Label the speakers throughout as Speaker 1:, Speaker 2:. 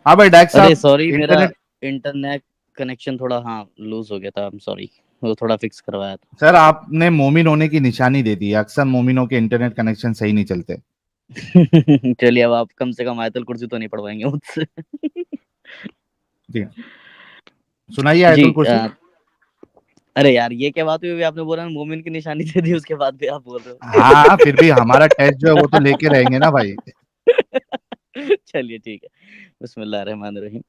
Speaker 1: हाँ भाई डायक
Speaker 2: अरे
Speaker 1: साहब,
Speaker 2: सॉरी, मेरा
Speaker 1: इंटरनेट।
Speaker 2: इंटरनेट कनेक्शन थोड़ा लूज हो गया था। आई एम सॉरी, वो थोड़ा फिक्स करवाया था।
Speaker 1: सर आपने मोमिन होने की निशानी दे दी है, अक्सर मोमिनों के इंटरनेट कनेक्शन सही नहीं चलते।
Speaker 2: चलिए, अब आप कम से कम आयतुल कुर्सी तो नहीं पढ़वाएंगे मुझसे।
Speaker 1: जी, सुनाइए
Speaker 2: जी
Speaker 1: आयतुल कुर्सी।
Speaker 2: अरे यार, ये क्या बात हुई? अभी आपने बोला ना मोमिन की निशानी दे दी, उसके बाद भी आप बोल रहे
Speaker 1: हाँ फिर भी
Speaker 2: हो।
Speaker 1: हमारा टेस्ट जो है वो तो लेके रहेंगे ना भाई।
Speaker 2: चलिए ठीक है। बिस्मिल्लाह रहमान रहीम।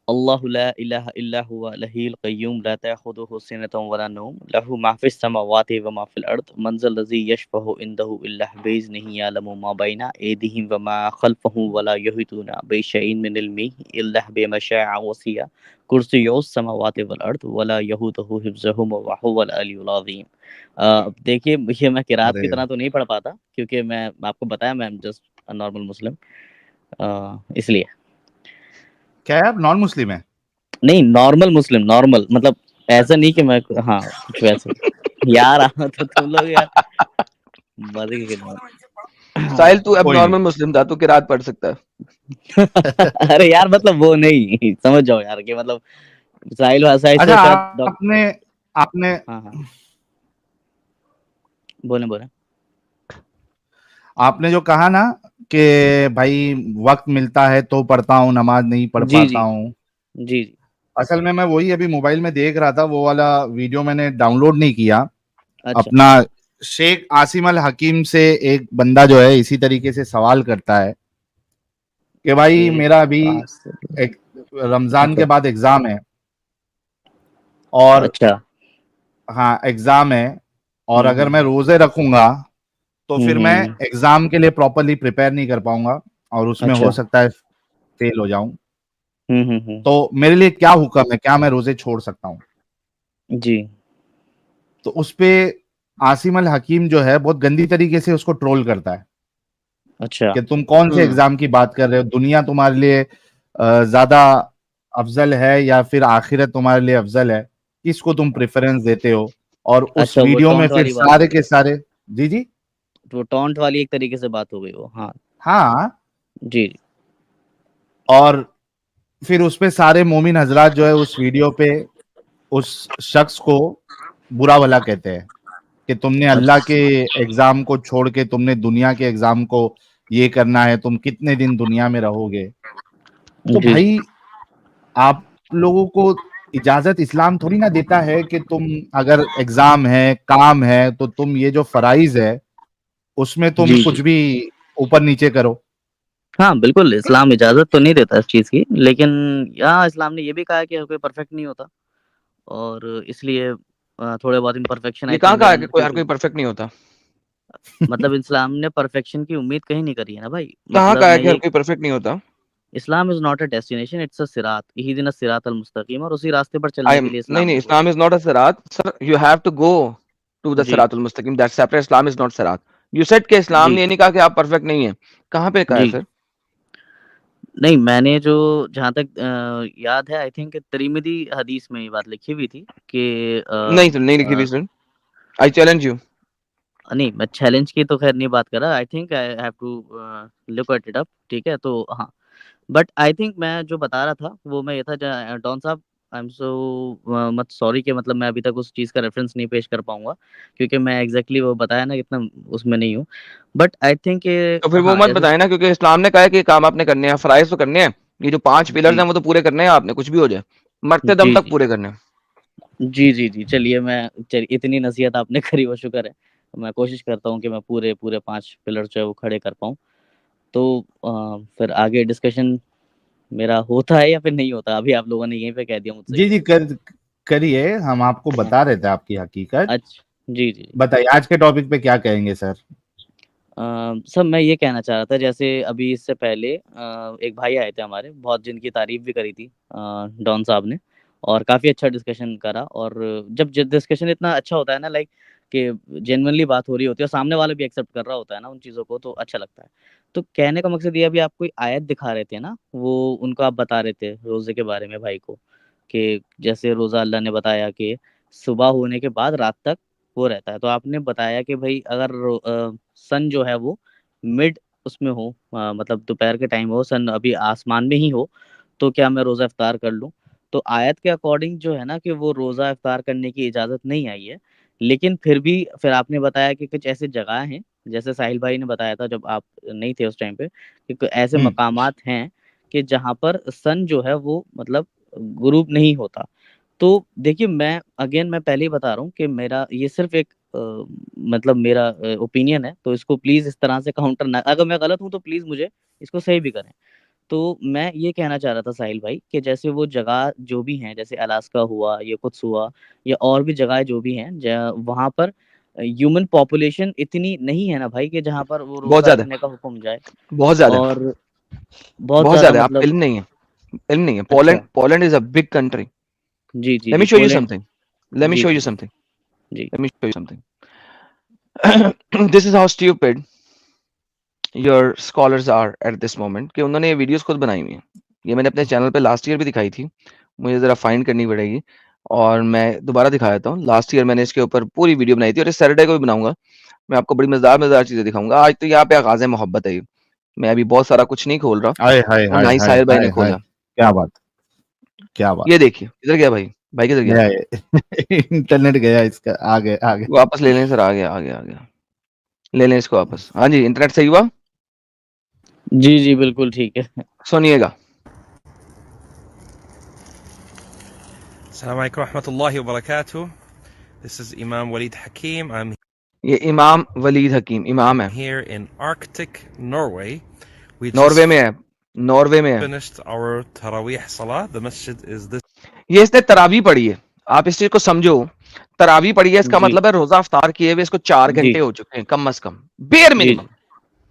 Speaker 2: अल्लाहु ला इलाहा इल्ला हुवा लहील क़य्यूम ला तअख़ुज़ुहु सिनतुन वला नौम लहू मा फ़िस समावाति व मा फ़िल अर्द मन ज़ल लज़ी यशफ़अु इंदहु इल्ला बिइज़्निही यअलमु मा बैना अयदीहिम व मा ख़ल्फ़हुम व ला युहीतूना बिशैइन मिन इल्मिही इल्ला बिमा शाअ वसिअ कुर्सियुस समावाति वल अर्द व ला यऊदुहु हिफ़्ज़ुहुमा व हुवल अलियुल अज़ीम। अब देखिए, ये मैं किरात
Speaker 1: अरे
Speaker 2: की तरह तो नहीं पढ़ पाता, क्योंकि मैं आपको बताया मैं जस्ट अ नॉर्मल मुस्लिम, इसलिए।
Speaker 1: क्या है, आप नॉन मुस्लिम है?
Speaker 2: नहीं, नॉर्मल मुस्लिम, नॉर्मल मतलब ऐसा नहीं कि मैं, हाँ, कुछ वैसे ही। यार तो तुम लोग यार मजे की खिलवाड़।
Speaker 3: साहिल तू अब
Speaker 1: कोई नहीं।
Speaker 3: नॉर्मल मुस्लिम था, तू किरात पढ़ सकता है।
Speaker 2: अरे यार, मतलब वो नहीं समझ जाओ यार, कि मतलब साहिल भाषा
Speaker 1: अच्छा
Speaker 2: इससे शायद
Speaker 1: आपने आपने
Speaker 2: हाँ हाँ, बोले बोले।
Speaker 1: आपने जो कहा ना कि भाई वक्त मिलता है तो पढ़ता हूँ, नमाज नहीं पढ़
Speaker 2: जी
Speaker 1: पाता
Speaker 2: जी
Speaker 1: हूँ।
Speaker 2: जी जी।
Speaker 1: असल में मैं वही अभी मोबाइल में देख रहा था, वो वाला वीडियो मैंने डाउनलोड नहीं किया
Speaker 2: अच्छा।
Speaker 1: अपना। शेख आसिम अल हकीम से एक बंदा जो है इसी तरीके से सवाल करता है कि भाई
Speaker 2: शेख
Speaker 1: मेरा अभी
Speaker 2: कासिम।
Speaker 1: एक रमजान के
Speaker 2: ओके।
Speaker 1: बाद एग्जाम है, और
Speaker 2: अच्छा।
Speaker 1: हाँ एग्जाम है, और अगर मैं रोजे रखूंगा तो फिर मैं
Speaker 2: हम्म।
Speaker 1: एग्जाम के लिए प्रॉपरली प्रिपेयर नहीं कर पाऊंगा, और उसमें हो
Speaker 2: अच्छा।
Speaker 1: सकता है फेल हो जाऊं।
Speaker 2: हम्म।
Speaker 1: तो मेरे लिए क्या हुक्म है, क्या मैं रोजे छोड़ सकता हूँ?
Speaker 2: जी।
Speaker 1: तो उस पे आसिम अल हकीम जो है बहुत गंदी तरीके से उसको ट्रोल करता है
Speaker 2: अच्छा।
Speaker 1: कि तुम कौन से एग्जाम की बात कर रहे हो, दुनिया तुम्हारे लिए ज्यादा अफजल है या फिर आखिरत तुम्हारे लिए अफजल है, किसको तुम प्रेफरेंस देते हो? और उस
Speaker 2: अच्छा, वो
Speaker 1: वीडियो में
Speaker 2: टोंट
Speaker 1: फिर
Speaker 2: वाली बात हो
Speaker 1: सारे
Speaker 2: गई।
Speaker 1: के सारे। जी जी।
Speaker 2: वो टोंट वाली एक तरीके से बात हो गई वो, हाँ।
Speaker 1: हाँ,
Speaker 2: जी।
Speaker 1: और फिर उसपे सारे मोमिन हजरात जो है उस वीडियो पे उस शख्स को बुरा भला कहते हैं कि तुमने अल्लाह के
Speaker 2: अच्छा।
Speaker 1: एग्जाम को छोड़ के तुमने दुनिया के एग्जाम को ये करना है, तुम कितने दिन दुनिया में रहोगे? तो
Speaker 2: जी जी।
Speaker 1: भाई आप लोगों को इजाजत इस्लाम थोड़ी ना देता है कि तुम अगर एग्जाम है, काम है, तो तुम ये जो फराइज है उसमें तुम
Speaker 2: जी जी।
Speaker 1: कुछ भी ऊपर नीचे करो।
Speaker 2: हाँ, बिल्कुल, इस्लाम इजाज़त तो नहीं देता इस चीज़ की, लेकिन यहाँ इस्लाम ने ये भी कहा है कि हर कोई परफेक्ट नहीं होता, और इसलिए थोड़े बहुत इम्परफेक्शन
Speaker 3: ये
Speaker 2: आई
Speaker 3: कहाँ
Speaker 2: थिंक
Speaker 3: कहा
Speaker 2: देयर
Speaker 3: है
Speaker 2: आर
Speaker 3: कि कोई हर
Speaker 2: पीपल।
Speaker 3: कोई परफेक्ट नहीं होता?
Speaker 2: मतलब इस्लाम ने परफेक्शन की उम्मीद कहीं नहीं करी है ना भाई।
Speaker 3: कहाँ
Speaker 2: मतलब
Speaker 3: कहा है
Speaker 2: मैं
Speaker 3: कि हर
Speaker 2: ये,
Speaker 3: कोई परफेक्ट नहीं होता?
Speaker 2: Islam is not a destination, it's a सिरात, इहदिना सिरातल मुस्तकीम, और उसी रास्ते पर
Speaker 3: आई
Speaker 2: चलने
Speaker 3: एम
Speaker 2: के लिए
Speaker 3: नहीं
Speaker 2: इस्लाम
Speaker 3: नहीं,
Speaker 2: ने बोला
Speaker 3: इस्लाम इज नॉट अ सिरात sir, you have to go to the
Speaker 2: है। जी,
Speaker 3: सिरातुल मुस्तकीम, that's separate, Islam is not सिरात। यू सेड कि इस्लाम
Speaker 2: जी,
Speaker 3: ने ये नहीं कहा कि आप परफेक्ट नहीं है। कहाँ पे कहा है
Speaker 2: जी।
Speaker 3: सर?
Speaker 2: नहीं, मैंने जो जहाँ तक याद है, आई थिंक तिरमिज़ी हदीस में ये बात लिखी हुई थी कि
Speaker 3: नहीं सर, नहीं लिखी हुई सर। I challenge you.
Speaker 2: नहीं, मैं चैलेंज की तो खैर नहीं बात कर रहा। I think I have to look at it up, ठीक है? तो हाँ, बट आई थिंक मैं जो बता रहा था वो मैं ये था, डॉन साहब, I am so much sorry कि मतलब मैं अभी तक उस चीज़ का रेफरेंस नहीं पेश कर पाऊंगा, क्योंकि मैं एग्जैक्टली वो बताया ना इतना उसमें नहीं हूँ। बट आई थिंक
Speaker 3: तो फिर वो
Speaker 2: हाँ,
Speaker 3: मत
Speaker 2: जैसे
Speaker 3: बताए ना, क्योंकि इस्लाम ने कहा है कि ये काम आपने करने हैं, फराइज तो करने हैं। ये जो 5 पिलर्स
Speaker 2: जी
Speaker 3: हैं वो तो पूरे करने हैं आपने, कुछ भी हो जाए, मरते दम
Speaker 2: जी
Speaker 3: तक
Speaker 2: जी
Speaker 3: पूरे करने हैं।
Speaker 2: जी जी जी। चलिए, चलिए, इतनी नसीहत आपने करी, वो शुक्र है। मैं कोशिश करता हूँ कि मैं पूरे पूरे 5 पिलर जो है वो खड़े कर पाऊँ। तो फिर आगे डिस्कशन मेरा होता है या फिर नहीं होता? अभी आप लोगों ने यहीं पे कह दिया मुझसे
Speaker 1: जी
Speaker 2: कि
Speaker 1: जी, करिए, हम आपको
Speaker 2: हाँ,
Speaker 1: बता रहे थे आपकी हकीकत।
Speaker 2: अच्छा। जी जी।
Speaker 1: बताइए आज के टॉपिक पे क्या कहेंगे सर?
Speaker 2: सर, मैं ये कहना चाह रहा था, जैसे अभी इससे पहले एक भाई आए थे हमारे, बहुत जिनकी तारीफ भी करी थी डॉन साहब ने, और काफ़ी अच्छा डिस्कशन करा। और जब डिस्कशन इतना अच्छा होता है ना, लाइक कि जेन्युइनली बात हो रही होती है और सामने वाला भी एक्सेप्ट कर रहा होता है ना उन चीज़ों को, तो अच्छा लगता है। तो कहने का मकसद ये, अभी आप कोई आयत दिखा रहे थे ना, वो उनको आप बता रहे थे रोज़े के बारे में भाई को, कि जैसे रोज़ा अल्लाह ने बताया कि सुबह होने के बाद रात तक वो रहता है। तो आपने बताया कि भाई अगर सन जो है वो मिड उसमें हूँ, मतलब दोपहर के टाइम हो, सन अभी आसमान में ही हो, तो क्या मैं रोज़ा इफ्तार कर लूँ? तो आयत के अकॉर्डिंग जो है ना कि वो रोज़ा इफ्तार करने की इजाज़त नहीं आई है। लेकिन फिर आपने बताया कि कुछ ऐसी जगह हैं, जैसे साहिल भाई ने बताया था जब आप नहीं थे उस टाइम पे, कि ऐसे
Speaker 1: हम्म।
Speaker 2: मकामात हैं कि जहाँ पर सन जो है वो मतलब गुरूब नहीं होता। तो देखिए, मैं पहले ही बता रहा हूँ कि मेरा ये सिर्फ़ एक मतलब मेरा ओपिनियन है, तो इसको प्लीज़ इस तरह से काउंटर ना, अगर मैं गलत हूँ तो प्लीज़ मुझे इसको सही भी करें। तो मैं ये कहना चाह रहा था साहिल भाई कि जैसे वो जगह जो भी हैं, जैसे अलास्का हुआ, या कुद्स हुआ, या और भी जगहें जो भी हैं, ज वहाँ पर ह्यूमन पॉपुलेशन इतनी नहीं है ना भाई कि जहाँ पर वो
Speaker 3: बहुत
Speaker 2: रोज़ा
Speaker 3: ज्यादा,
Speaker 2: रखने का हुक्म जाए।
Speaker 3: बहुत ज्यादा,
Speaker 2: और बहुत
Speaker 3: बहुत
Speaker 2: ज़्यादा
Speaker 3: ज्यादा। आपको
Speaker 2: मतलब।
Speaker 3: इल्म नहीं है, इल्म नहीं है। पोलैंड,
Speaker 2: अच्छा।
Speaker 3: Poland is a big country.
Speaker 2: जी, जी,
Speaker 3: लेट
Speaker 2: जी,
Speaker 3: me show you
Speaker 2: Poland.
Speaker 3: Something, let me
Speaker 2: जी,
Speaker 3: शो
Speaker 2: जी,
Speaker 3: यू
Speaker 2: जी,
Speaker 3: समथिंग,
Speaker 2: जी,
Speaker 3: let me show you something. This is how stupid your scholars are at this moment, कि उन्होंने ये वीडियोस खुद बनाई हुई हैं। ये मैंने अपने चैनल पे लास्ट ईयर भी दिखाई थी, मुझे जरा फाइंड करनी पड़ेगी और मैं दोबारा दिखा देता हूँ। लास्ट ईयर मैंने इसके ऊपर पूरी वीडियो बनाई थी और इस सैटरडे को भी बनाऊंगा। मैं आपको बड़ी मजेदार मजेदार चीजें दिखाऊंगा। आज तो यहाँ पे आगाज मोहब्बत है ये। मैं अभी बहुत सारा कुछ नहीं खोल रहा,
Speaker 1: हाय हाय
Speaker 3: और ना
Speaker 1: हाय
Speaker 3: ही
Speaker 1: हाय
Speaker 3: साहिल भाई ने
Speaker 1: हाय हाय,
Speaker 3: खोला।
Speaker 1: क्या बात, क्या बात।
Speaker 3: ये देखिए, किधर गया भाई, भाई किधर गया?
Speaker 1: गया ये। इंटरनेट गया इसका, आगे आगे।
Speaker 3: वापस ले लें सर, आ गया आ गया आ गया, ले लें इसको वापस। हाँ जी, इंटरनेट सही हुआ,
Speaker 2: जी, जी, बिल्कुल ठीक है।
Speaker 3: सुनिएगा।
Speaker 4: Assalamu alaikum warahmatullahi wabarakatuh. This is Imam Walid Hakim. I'm
Speaker 3: ये इमाम वलीद हकीम इमाम है,
Speaker 4: here in Arctic, Norway. We
Speaker 3: Norway
Speaker 4: just
Speaker 3: में है, नॉर्वे में है।
Speaker 4: finished our Taraweeh Salah. The masjid is this
Speaker 3: ये इसने तरावी पढ़ी है, आप इस चीज को समझो। तरावी पढ़ी है, इसका
Speaker 2: जी,
Speaker 3: मतलब है रोजा अफ्तार किए हुए इसको 4
Speaker 2: जी,
Speaker 3: घंटे हो चुके हैं कम अज कम, बेयर
Speaker 2: जी,
Speaker 3: मिनिमम।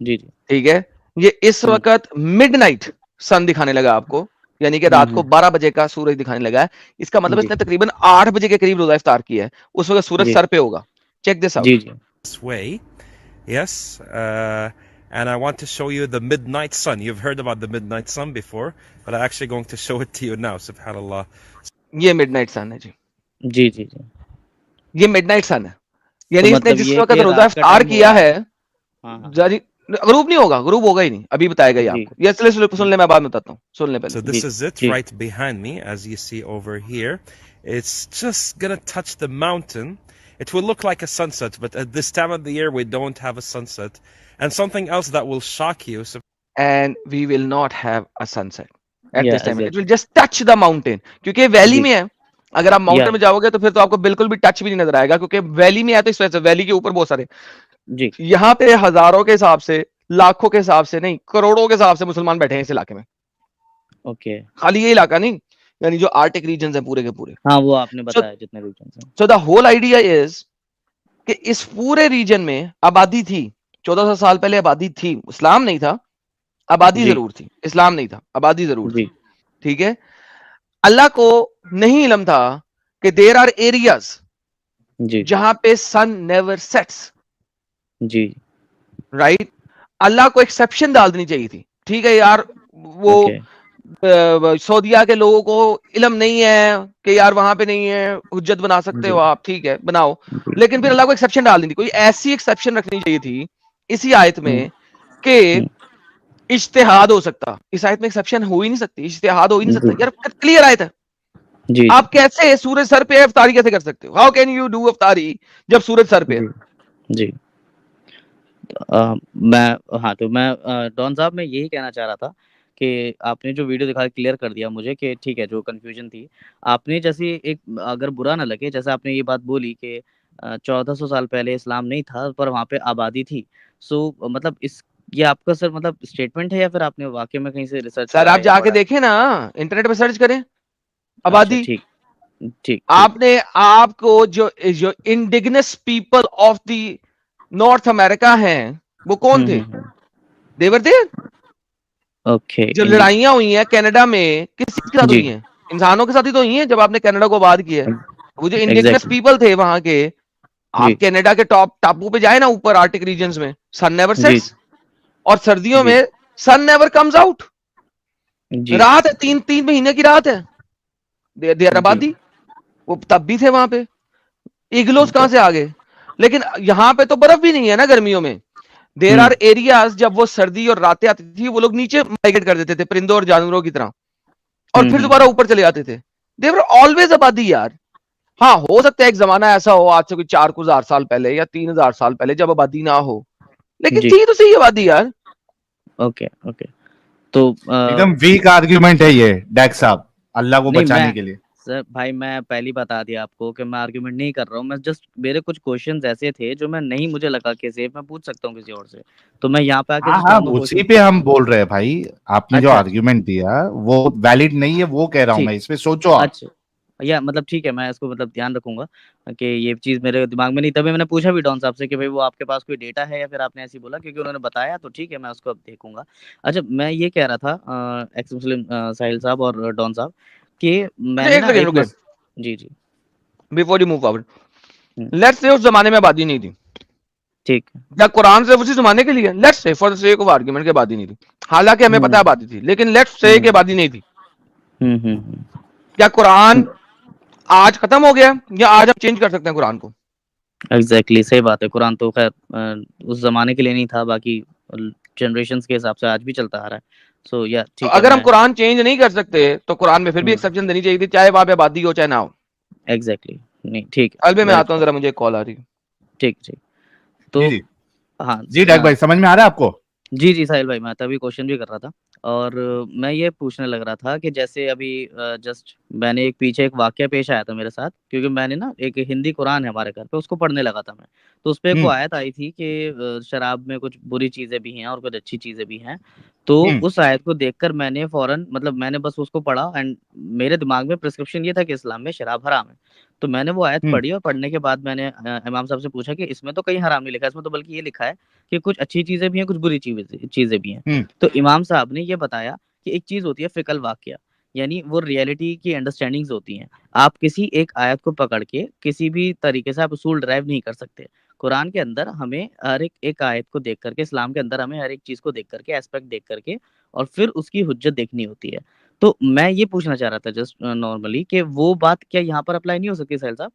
Speaker 2: जी, जी।
Speaker 3: ठीक है, ये इस
Speaker 2: हुँ,
Speaker 3: वक्त मिडनाइट सन दिखाने लगा आपको, यानी कि
Speaker 2: हुँ,
Speaker 3: रात को 12 बजे का सूरज दिखाने लगा है। इसका मतलब
Speaker 2: जी,
Speaker 3: इसने तकरीबन 8 बजे के करीब रोजा इफ्तार किया है, उस वक्त सूरज
Speaker 2: जी,
Speaker 3: सर पे होगा। Check this out.
Speaker 2: जी, जी।
Speaker 4: way. Yes. And I want to show you the midnight sun. You've heard about the midnight sun before, but I'm actually going to show it to you now. Subhanallah.
Speaker 3: ये midnight सन है जी,
Speaker 2: जी, जी, जी।
Speaker 3: ये midnight सन है,
Speaker 2: तो
Speaker 3: यानी इसने
Speaker 2: मतलब
Speaker 3: जिस
Speaker 2: ये
Speaker 3: वक्त
Speaker 2: कि
Speaker 3: रोजा
Speaker 2: रात का
Speaker 3: इफ्तार
Speaker 2: टाइम हो
Speaker 3: किया
Speaker 2: रहा है।
Speaker 3: है,
Speaker 2: हाँ, हाँ, हाँ।
Speaker 3: जारी ग्रुप नहीं होगा, ग्रुप होगा ही नहीं, अभी बताएगा ये
Speaker 2: जी,
Speaker 3: आपको। ये सुन ले, मैं बाद में बताता हूँ, सुन ले पहले।
Speaker 4: So
Speaker 2: जी,
Speaker 4: this is it
Speaker 2: जी,
Speaker 4: right behind me, as you see over here. It's just gonna touch the mountain. It will look like a sunset, but at this time of the year, we don't have a sunset. And something else that will shock you. So
Speaker 3: and we will not have a sunset at
Speaker 2: या
Speaker 3: this time, it will
Speaker 2: exactly.
Speaker 3: Just touch the mountain, क्योंकि valley
Speaker 2: जी,
Speaker 3: में है। अगर आप
Speaker 2: या
Speaker 3: mountain में जाओगे तो फिर तो आपको बिल्कुल भी टच भी नहीं नजर आएगा, क्योंकि वैली में है, तो इस वजह से वैली के ऊपर बहुत सारे,
Speaker 2: जी,
Speaker 3: यहाँ पे हजारों के हिसाब से, लाखों के हिसाब से नहीं, करोड़ों के हिसाब से मुसलमान बैठे हैं इस इलाके में।
Speaker 2: ओके।
Speaker 3: खाली ये इलाका नहीं, यानी जो आर्टिक रीजन है पूरे के पूरे।
Speaker 2: हाँ, वो आपने
Speaker 3: सो
Speaker 2: बताया जितने रीजन्स हैं।
Speaker 3: So the whole idea is कि इस पूरे रीजन में आबादी थी, 1400 साल पहले आबादी थी, इस्लाम नहीं था, आबादी
Speaker 2: जी,
Speaker 3: जरूर थी, इस्लाम नहीं था, आबादी जरूर थी।
Speaker 2: जी,
Speaker 3: ठीक है, अल्लाह को नहीं इल्म था कि देयर आर एरियाज
Speaker 2: जी,
Speaker 3: जहां पे सन नेवर सेट्स,
Speaker 2: जी,
Speaker 3: राइट। अल्लाह को एक्सेप्शन डाल देनी चाहिए थी। ठीक है यार, वो
Speaker 2: ओके।
Speaker 3: सऊदीया के लोगों को इल्म नहीं है कि यार वहां पे नहीं है, हुज्जत बना सकते
Speaker 2: जी,
Speaker 3: हो आप, ठीक है बनाओ,
Speaker 2: जी,
Speaker 3: लेकिन फिर अल्लाह को एक्सेप्शन डाल देनी, कोई ऐसी एक्सेप्शन रखनी चाहिए थी इसी आयत
Speaker 2: हुँ,
Speaker 3: में कि
Speaker 2: हुँ,
Speaker 3: इज्तिहाद हो सकता। इस आयत में एक्सेप्शन हो ही नहीं सकती, इज्तिहाद हो ही नहीं सकता
Speaker 2: जी,
Speaker 3: यार, क्लियर आयत है।
Speaker 2: जी,
Speaker 3: आप कैसे सूरज सर पे है, अफ्तारी कैसे कर सकते हो? हाउ कैन यू डू अफ्तारी जब सूरज सर पे है?
Speaker 2: जी, जी। हाँ, तो मैं डॉन साहब मैं यही कहना चाह रहा था कि आपने जो वीडियो दिखा क्लियर कर दिया मुझे कि ठीक है, जो कन्फ्यूजन थी, आपने जैसे एक, अगर बुरा ना लगे, जैसे आपने ये बात बोली कि 1400 साल पहले इस्लाम नहीं था, पर वहाँ पे आबादी थी। सो मतलब ये आपका सर मतलब स्टेटमेंट है, या फिर आपने वाक़ई में कहीं से रिसर्च
Speaker 3: सर
Speaker 2: करा
Speaker 3: आप
Speaker 2: है या
Speaker 3: जाके
Speaker 2: पढ़ा है?
Speaker 3: देखें ना, इंटरनेट पे सर्च करें
Speaker 2: अच्छा,
Speaker 3: आबादी।
Speaker 2: ठीक, ठीक, ठीक।
Speaker 3: आपने आपको जो जो indigenous people of the north America हैं, वो कौन
Speaker 2: हुँ,
Speaker 3: थे?
Speaker 2: हुँ, हुँ।
Speaker 3: देवर देयर।
Speaker 2: ओके,
Speaker 3: जो
Speaker 2: इंडी
Speaker 3: लड़ाइयां हुई हैं कनाडा में, किसके साथ
Speaker 2: जी,
Speaker 3: हुई हैं? इंसानों के साथ ही तो हुई हैं जब आपने कनाडा को आबाद किया है। वो जो इंडिजिनस
Speaker 2: एग्ज़ैक्टली।
Speaker 3: पीपल थे वहां के, आप
Speaker 2: जी,
Speaker 3: कनाडा के टॉप टापू पे जाए ना, ऊपर आर्टिक रीजन्स में, सन नेवर
Speaker 2: जी,
Speaker 3: सेट्स, और सर्दियों
Speaker 2: जी,
Speaker 3: में सन नेवर कम्स आउट।
Speaker 2: जी,
Speaker 3: रात है, 3 महीने की रात है, देर
Speaker 2: जी,
Speaker 3: आबादी। वो तब भी थे वहां पे, इग्लोस
Speaker 2: ओके,
Speaker 3: कहां से आ गए? लेकिन यहां पे तो बर्फ भी नहीं है ना गर्मियों में, देयर आर एरियाज जब वो सर्दी और रातें आती थी वो लोग नीचे माइग्रेट कर देते थे परिंदों और जानवरों की तरह और फिर दोबारा ऊपर चले जाते थे। दे वर ऑलवेज आबादी यार। हाँ हो सकता है एक जमाना ऐसा हो आज से कोई 4,000 साल पहले या 3,000 साल पहले जब आबादी ना हो, लेकिन
Speaker 2: जी।
Speaker 3: थी तो सही आबादी यार।
Speaker 2: Okay okay. तो
Speaker 1: एकदम वीक आर्ग्यूमेंट है ये डैक साहब, अल्लाह को
Speaker 2: नहीं
Speaker 1: बचाने
Speaker 2: मैं
Speaker 1: के लिए।
Speaker 2: सर भाई मैं पहले ही बता दिया आपको कि मैं आर्ग्यूमेंट नहीं कर रहा हूँ, मैं जस्ट मेरे कुछ क्वेश्चंस ऐसे थे जो मैं नहीं मुझे लगा कि सेफ मैं पूछ सकता हूँ किसी और से, तो मैं यहाँ पे आके
Speaker 1: हाँ
Speaker 2: जस्ट
Speaker 1: हाँ,
Speaker 2: ऑन द
Speaker 1: उसी
Speaker 2: क्वेश्चन।
Speaker 1: पे हम बोल रहे हैं भाई। आपने जो
Speaker 2: अच्छा अच्छा
Speaker 1: आर्ग्यूमेंट दिया वो वैलिड नहीं है, वो कह रहा हूँ
Speaker 2: ठीक।
Speaker 1: मैं, इस पे सोचो आप।
Speaker 2: अच्छा या मतलब ठीक है, मैं इसको मतलब ध्यान रखूंगा कि ये चीज मेरे दिमाग में नहीं, तभी मैंने पूछा भी डॉन साहब से कि भाई वो आपके पास कोई डेटा है या फिर आपने ऐसे ही बोला, क्योंकि उन्होंने बताया तो ठीक है मैं उसको अब देखूंगा। अच्छा मैं ये कह रहा था एक्स मुस्लिम साहिल साहब और डॉन साहब कि
Speaker 3: अच्छा
Speaker 2: मैंने
Speaker 3: एक
Speaker 2: ना
Speaker 3: सेकंड
Speaker 2: एक
Speaker 3: रुके
Speaker 2: जी जी।
Speaker 3: Before you move forward.
Speaker 2: Hmm,
Speaker 3: let's say उस जमाने में आबादी नहीं थी,
Speaker 2: ठीक है।
Speaker 3: क्या कुरान सिर्फ उसी जमाने के लिए? Let's say for the sake of argument की आबादी नहीं थी, हालांकि हमें पता है आबादी थी, लेकिन लेट्स से की आबादी नहीं थी।
Speaker 2: हम्म।
Speaker 3: क्या कुरान आज खत्म हो गया या आज हम चेंज कर सकते हैं कुरान को?
Speaker 2: एग्जैक्टली सही बात है, कुरान तो खैर उस जमाने के लिए नहीं था, बाकी जनरेशंस के हिसाब से आज भी चलता आ रहा है। सो या
Speaker 3: तो
Speaker 2: ठीक है
Speaker 3: अगर हम
Speaker 2: मैं
Speaker 3: कुरान चेंज नहीं कर सकते तो कुरान में फिर भी एक्सेप्शन देनी चाहिए थी, चाहे वहां पे आबादी हो चाहे ना हो।
Speaker 2: एग्जैक्टली नहीं ठीक है,
Speaker 3: अलबे मैं
Speaker 2: वेल
Speaker 3: आता हूँ, जरा मुझे एक कॉल आ रही है।
Speaker 2: ठीक ठीक।
Speaker 1: जी
Speaker 2: तो
Speaker 1: जी
Speaker 2: हाँ
Speaker 1: जी डैक भाई, समझ में आ रहा है आपको?
Speaker 2: जी जी साहिल भाई, मैं तभी क्वेश्चन भी कर रहा था और मैं ये पूछने लग रहा था कि जैसे अभी जस्ट मैंने एक पीछे एक वाकया पेश आया था मेरे साथ, क्योंकि मैंने ना एक हिंदी कुरान है हमारे घर पे उसको पढ़ने लगा था मैं, तो उस पे एक वो
Speaker 1: हम्म
Speaker 2: आयत आई थी कि शराब में कुछ बुरी चीजें भी हैं और कुछ अच्छी चीजें भी हैं। तो
Speaker 1: हम्म
Speaker 2: उस आयत को देखकर मैंने फौरन मतलब मैंने बस उसको पढ़ा एंड मेरे दिमाग में प्रिस्क्रिप्शन ये था कि इस्लाम में शराब हराम है। तो मैंने वो आयत
Speaker 1: हम्म
Speaker 2: पढ़ी और पढ़ने के बाद मैंने इमाम साहब से पूछा कि इसमें तो कहीं हराम नहीं लिखा, इसमें तो बल्कि ये लिखा है कि कुछ अच्छी चीजें भी हैं कुछ बुरी चीजें चीजें भी हैं।
Speaker 1: हम्म
Speaker 2: तो इमाम साहब ने ये बताया कि एक चीज होती है फिकल वाकया, यानी वो रियलिटी की अंडरस्टैंडिंग्स होती हैं। आप किसी एक आयत को पकड़ के किसी भी तरीके से आप उसूल ड्राइव नहीं कर सकते। कुरान के अंदर हमें हर एक आयत को देख करके, इस्लाम के अंदर हमें हर एक चीज को देख करके, एस्पेक्ट देख करके और फिर उसकी हुज्जत देखनी होती है। तो मैं ये पूछना चाह रहा था जस्ट नॉर्मली कि वो बात क्या यहाँ पर अप्लाई नहीं हो सकती साहिल साहब?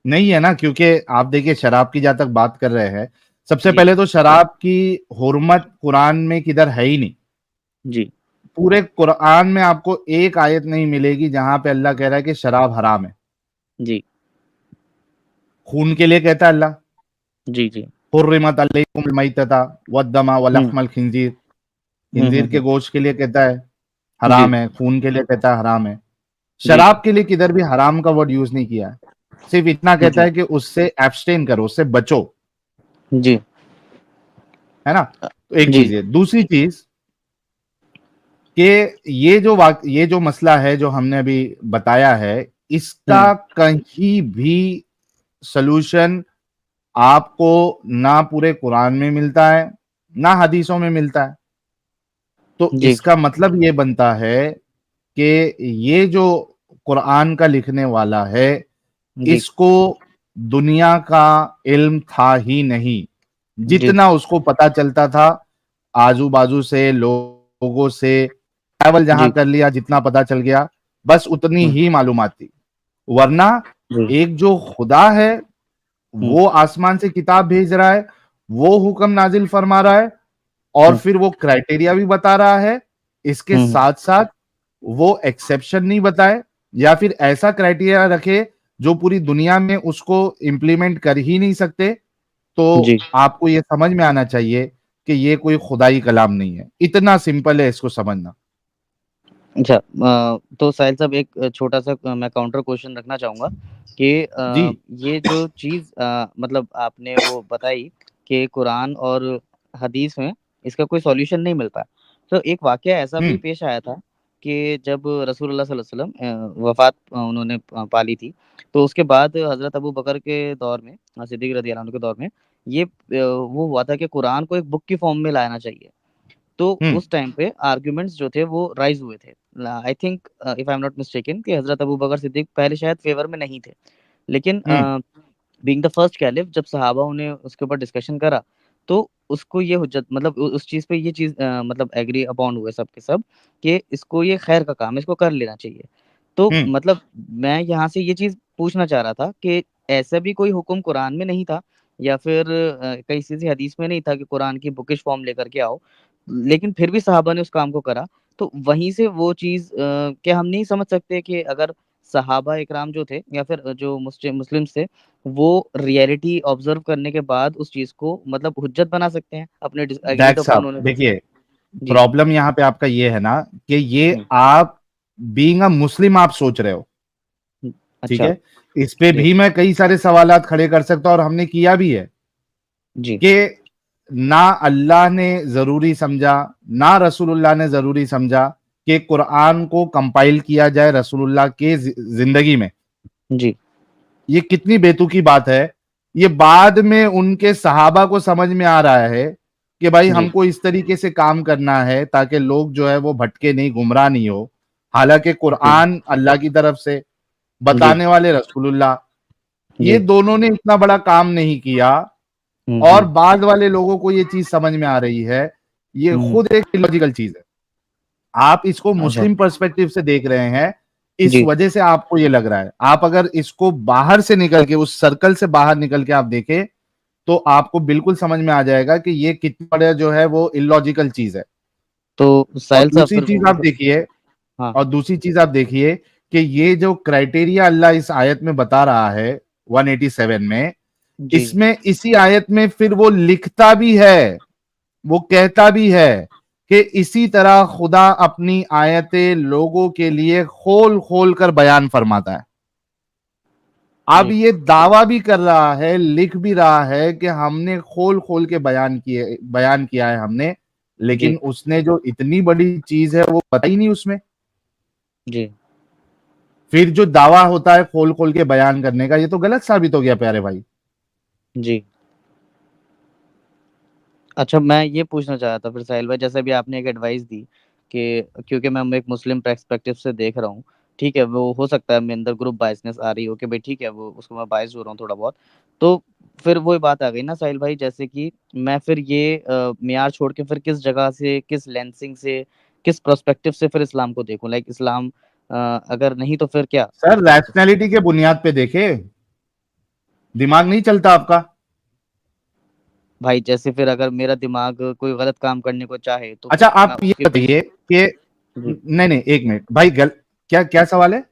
Speaker 1: नहीं है ना, क्योंकि आप देखिए शराब की जहां तक बात कर रहे हैं, सबसे
Speaker 2: जी
Speaker 1: पहले तो शराब की हुर्मत कुरान में किधर है ही नहीं।
Speaker 2: जी
Speaker 1: पूरे कुरान में आपको एक आयत नहीं मिलेगी जहां पे अल्लाह कह रहा है कि शराब हराम है।
Speaker 2: जी
Speaker 1: खून के लिए कहता है अल्लाह,
Speaker 2: जी जी।
Speaker 1: हुर्रिमत अलैकुमुल मैतता वद्दमा
Speaker 2: हम्म
Speaker 1: वलहमल खिंजीर, खिंजीर के
Speaker 2: हम्म।
Speaker 1: गोश्त के लिए कहता है
Speaker 2: जी
Speaker 1: हराम है, खून के लिए कहता है हराम है।
Speaker 2: जी
Speaker 1: शराब के लिए किधर भी हराम का वर्ड यूज नहीं किया है, सिर्फ इतना कहता
Speaker 2: जी
Speaker 1: है कि उससे एब्सटेन करो, उससे बचो,
Speaker 2: जी
Speaker 1: है ना। तो एक
Speaker 2: जी
Speaker 1: चीज है, दूसरी चीज कि ये जो मसला है जो हमने अभी बताया है, इसका कहीं भी सलूशन आपको ना पूरे कुरान में मिलता है ना हदीसों में मिलता है। तो
Speaker 2: जी
Speaker 1: इसका मतलब ये बनता है कि ये जो कुरान का लिखने वाला है,
Speaker 2: जी
Speaker 1: इसको दुनिया का इल्म था ही नहीं।
Speaker 2: जी
Speaker 1: जितना उसको पता चलता था आजू बाजू से लोगों से, ट्रैवल जहां
Speaker 2: जी
Speaker 1: कर लिया, जितना पता चल गया, बस उतनी
Speaker 2: हम्म,
Speaker 1: ही मालूमात थी। वरना
Speaker 2: जी
Speaker 1: एक जो खुदा है
Speaker 2: हम्म,
Speaker 1: वो आसमान से किताब भेज रहा है, वो हुक्म नाजिल फरमा रहा है, और
Speaker 2: हम्म,
Speaker 1: फिर वो क्राइटेरिया भी बता रहा है। इसके
Speaker 2: हम्म,
Speaker 1: साथ साथ वो एक्सेप्शन नहीं बताए या फिर ऐसा क्राइटेरिया रखे जो पूरी दुनिया में उसको इम्प्लीमेंट कर ही नहीं सकते। तो
Speaker 2: जी।
Speaker 1: आपको ये समझ में आना चाहिए कि ये कोई खुदाई कलाम नहीं है। इतना सिंपल है इसको समझना।
Speaker 2: अच्छा तो साहिल साहब एक छोटा सा मैं काउंटर क्वेश्चन रखना चाहूंगा कि
Speaker 1: जी
Speaker 2: ये जो चीज मतलब आपने वो बताई कि कुरान और हदीस में इसका कोई सॉल्यूशन नहीं मिलता, तो एक वाकया ऐसा भी
Speaker 1: हम्म
Speaker 2: पेश आया था कि जब रसूलुल्लाह सल्लल्लाहु अलैहि वसल्लम वफात उन्होंने पाली थी, तो उसके बाद हजरत अबू बकर के दौर में, सिद्दीक रज़ी अल्लाह अन्हु के दौर में ये वो हुआ था कि कुरान को एक बुक की फॉर्म में लाना चाहिए। तो
Speaker 1: हम्म
Speaker 2: उस टाइम पे आर्गुमेंट्स जो थे वो राइज हुए थे। I think if I am not mistaken कि हजरत अबू बकर सिद्दीक पहले शायद फेवर में नहीं थे, लेकिन
Speaker 1: हम्म
Speaker 2: बीइंग द फर्स्ट कैलिफ जब सहाबाओं ने उसके ऊपर डिस्कशन करा, तो उसको ये हुज्जत मतलब उस चीज पे ये चीज मतलब एग्री अपॉन हुए सब के सब कि इसको ये खैर का काम है, इसको कर लेना चाहिए। तो
Speaker 1: हम्म
Speaker 2: मतलब मैं यहाँ से ये चीज पूछना चाह रहा था कि ऐसा भी कोई हुक्म कुरान में नहीं था या फिर कहीं किसी हदीस में नहीं था कि कुरान की बुकिश फॉर्म लेकर के आओ, लेकिन फिर भी सहाबा ने उस काम को करा। तो वहीं से वो चीज़ क्या हम नहीं समझ सकते कि अगर सहाबा इकराम जो थे या फिर जो मुस्लिम्स थे, वो रियलिटी ऑब्जर्व करने के बाद उस चीज़ को मतलब हुज्जत बना सकते हैं अपने एग्रीड
Speaker 1: डैक
Speaker 2: अपन
Speaker 1: साहब
Speaker 2: उन्होंने।
Speaker 1: देखिए,
Speaker 2: जी।
Speaker 1: प्रॉब्लम यहाँ पे आपका ये है ना कि ये
Speaker 2: हुँ,
Speaker 1: आप बीइंग अ मुस्लिम आप सोच रहे हो,
Speaker 2: हुँ,
Speaker 1: ठीक
Speaker 2: अच्छा,
Speaker 1: है। इस पे
Speaker 2: जी,
Speaker 1: भी मैं कई सारे सवालात खड़े कर सकता हूं और हमने किया भी है
Speaker 2: जी,
Speaker 1: कि ना अल्लाह ने जरूरी समझा, ना रसूलुल्लाह ने जरूरी समझा कि कुरान को कंपाइल किया जाए रसूलुल्लाह के जिंदगी में।
Speaker 2: जी,
Speaker 1: ये कितनी बेतुकी बात है। ये बाद में उनके सहाबा को समझ में आ रहा है कि भाई
Speaker 2: जी,
Speaker 1: हमको इस तरीके से काम करना है ताकि लोग जो है वो भटके नहीं, गुमराह नहीं हो। हालांकि
Speaker 2: जी,
Speaker 1: कुरान अल्लाह की तरफ से,
Speaker 2: जी,
Speaker 1: बताने वाले रसूलुल्लाह, ये
Speaker 2: जी,
Speaker 1: दोनों ने इतना बड़ा काम नहीं किया
Speaker 2: हुँ,
Speaker 1: और
Speaker 2: हुँ,
Speaker 1: बाद वाले लोगों को ये चीज समझ में आ रही है। ये
Speaker 2: हुँ,
Speaker 1: खुद एक इलॉजिकल चीज है। आप इसको
Speaker 2: अच्छा,
Speaker 1: मुस्लिम पर्सपेक्टिव से देख रहे हैं, इस
Speaker 2: जी,
Speaker 1: वजह से आपको ये लग रहा है। आप अगर इसको बाहर से निकल के, उस सर्कल से बाहर निकल के आप देखें, तो आपको बिल्कुल समझ में आ जाएगा कि ये कितना बड़ा जो है वो इलॉजिकल चीज है।
Speaker 2: तो
Speaker 1: और
Speaker 2: साहिल साहब
Speaker 1: दूसरी
Speaker 2: फिर
Speaker 1: चीज आप देखिए,
Speaker 2: हाँ,
Speaker 1: और दूसरी चीज आप देखिए कि ये जो क्राइटेरिया अल्लाह इस आयत में बता रहा है 187 में,
Speaker 2: जी,
Speaker 1: इसमें इसी आयत में फिर वो लिखता भी है, वो कहता भी है कि इसी तरह खुदा अपनी आयतें लोगों के लिए खोल खोल कर बयान फरमाता है। अब
Speaker 2: जी,
Speaker 1: ये दावा भी कर रहा है, लिख भी रहा है कि हमने खोल खोल के बयान किया है हमने,
Speaker 2: जी,
Speaker 1: लेकिन उसने जो इतनी बड़ी चीज है वो बताई नहीं उसमें।
Speaker 2: जी,
Speaker 1: फिर जो दावा होता है खोल खोल के बयान करने का, ये तो गलत साबित हो गया प्यारे भाई।
Speaker 2: जी। अच्छा, मैं ये पूछना चाह रहा था फिर साहिल भाई, जैसे अभी आपने एक एडवाइस दी कि क्योंकि मैं एक मुस्लिम पर्सपेक्टिव से देख रहा हूँ, ठीक है, वो हो सकता है मेरे अंदर ग्रुप बायसनेस आ रही हो कि भाई ठीक है, वो उसको मैं बायस हो रहा हूँ थोड़ा बहुत। तो फिर वही बात आ गई ना साहिल भाई, जैसे कि मैं फिर ये मियार छोड़ के फिर किस जगह से, किस लेंसिंग से, किस पर्सपेक्टिव से फिर इस्लाम को देखूं, लाइक इस्लाम अगर नहीं तो फिर क्या?
Speaker 1: सर रैशनैलिटी के बुनियाद पे देखे, दिमाग नहीं चलता आपका?
Speaker 2: भाई जैसे फिर अगर मेरा दिमाग कोई गलत काम करने को चाहे तो
Speaker 1: अच्छा
Speaker 2: फिर मैं
Speaker 1: आप ये
Speaker 2: उसके
Speaker 1: बताइए कि,
Speaker 2: जी।
Speaker 1: नहीं नहीं एक मिनट भाई, क्या क्या सवाल है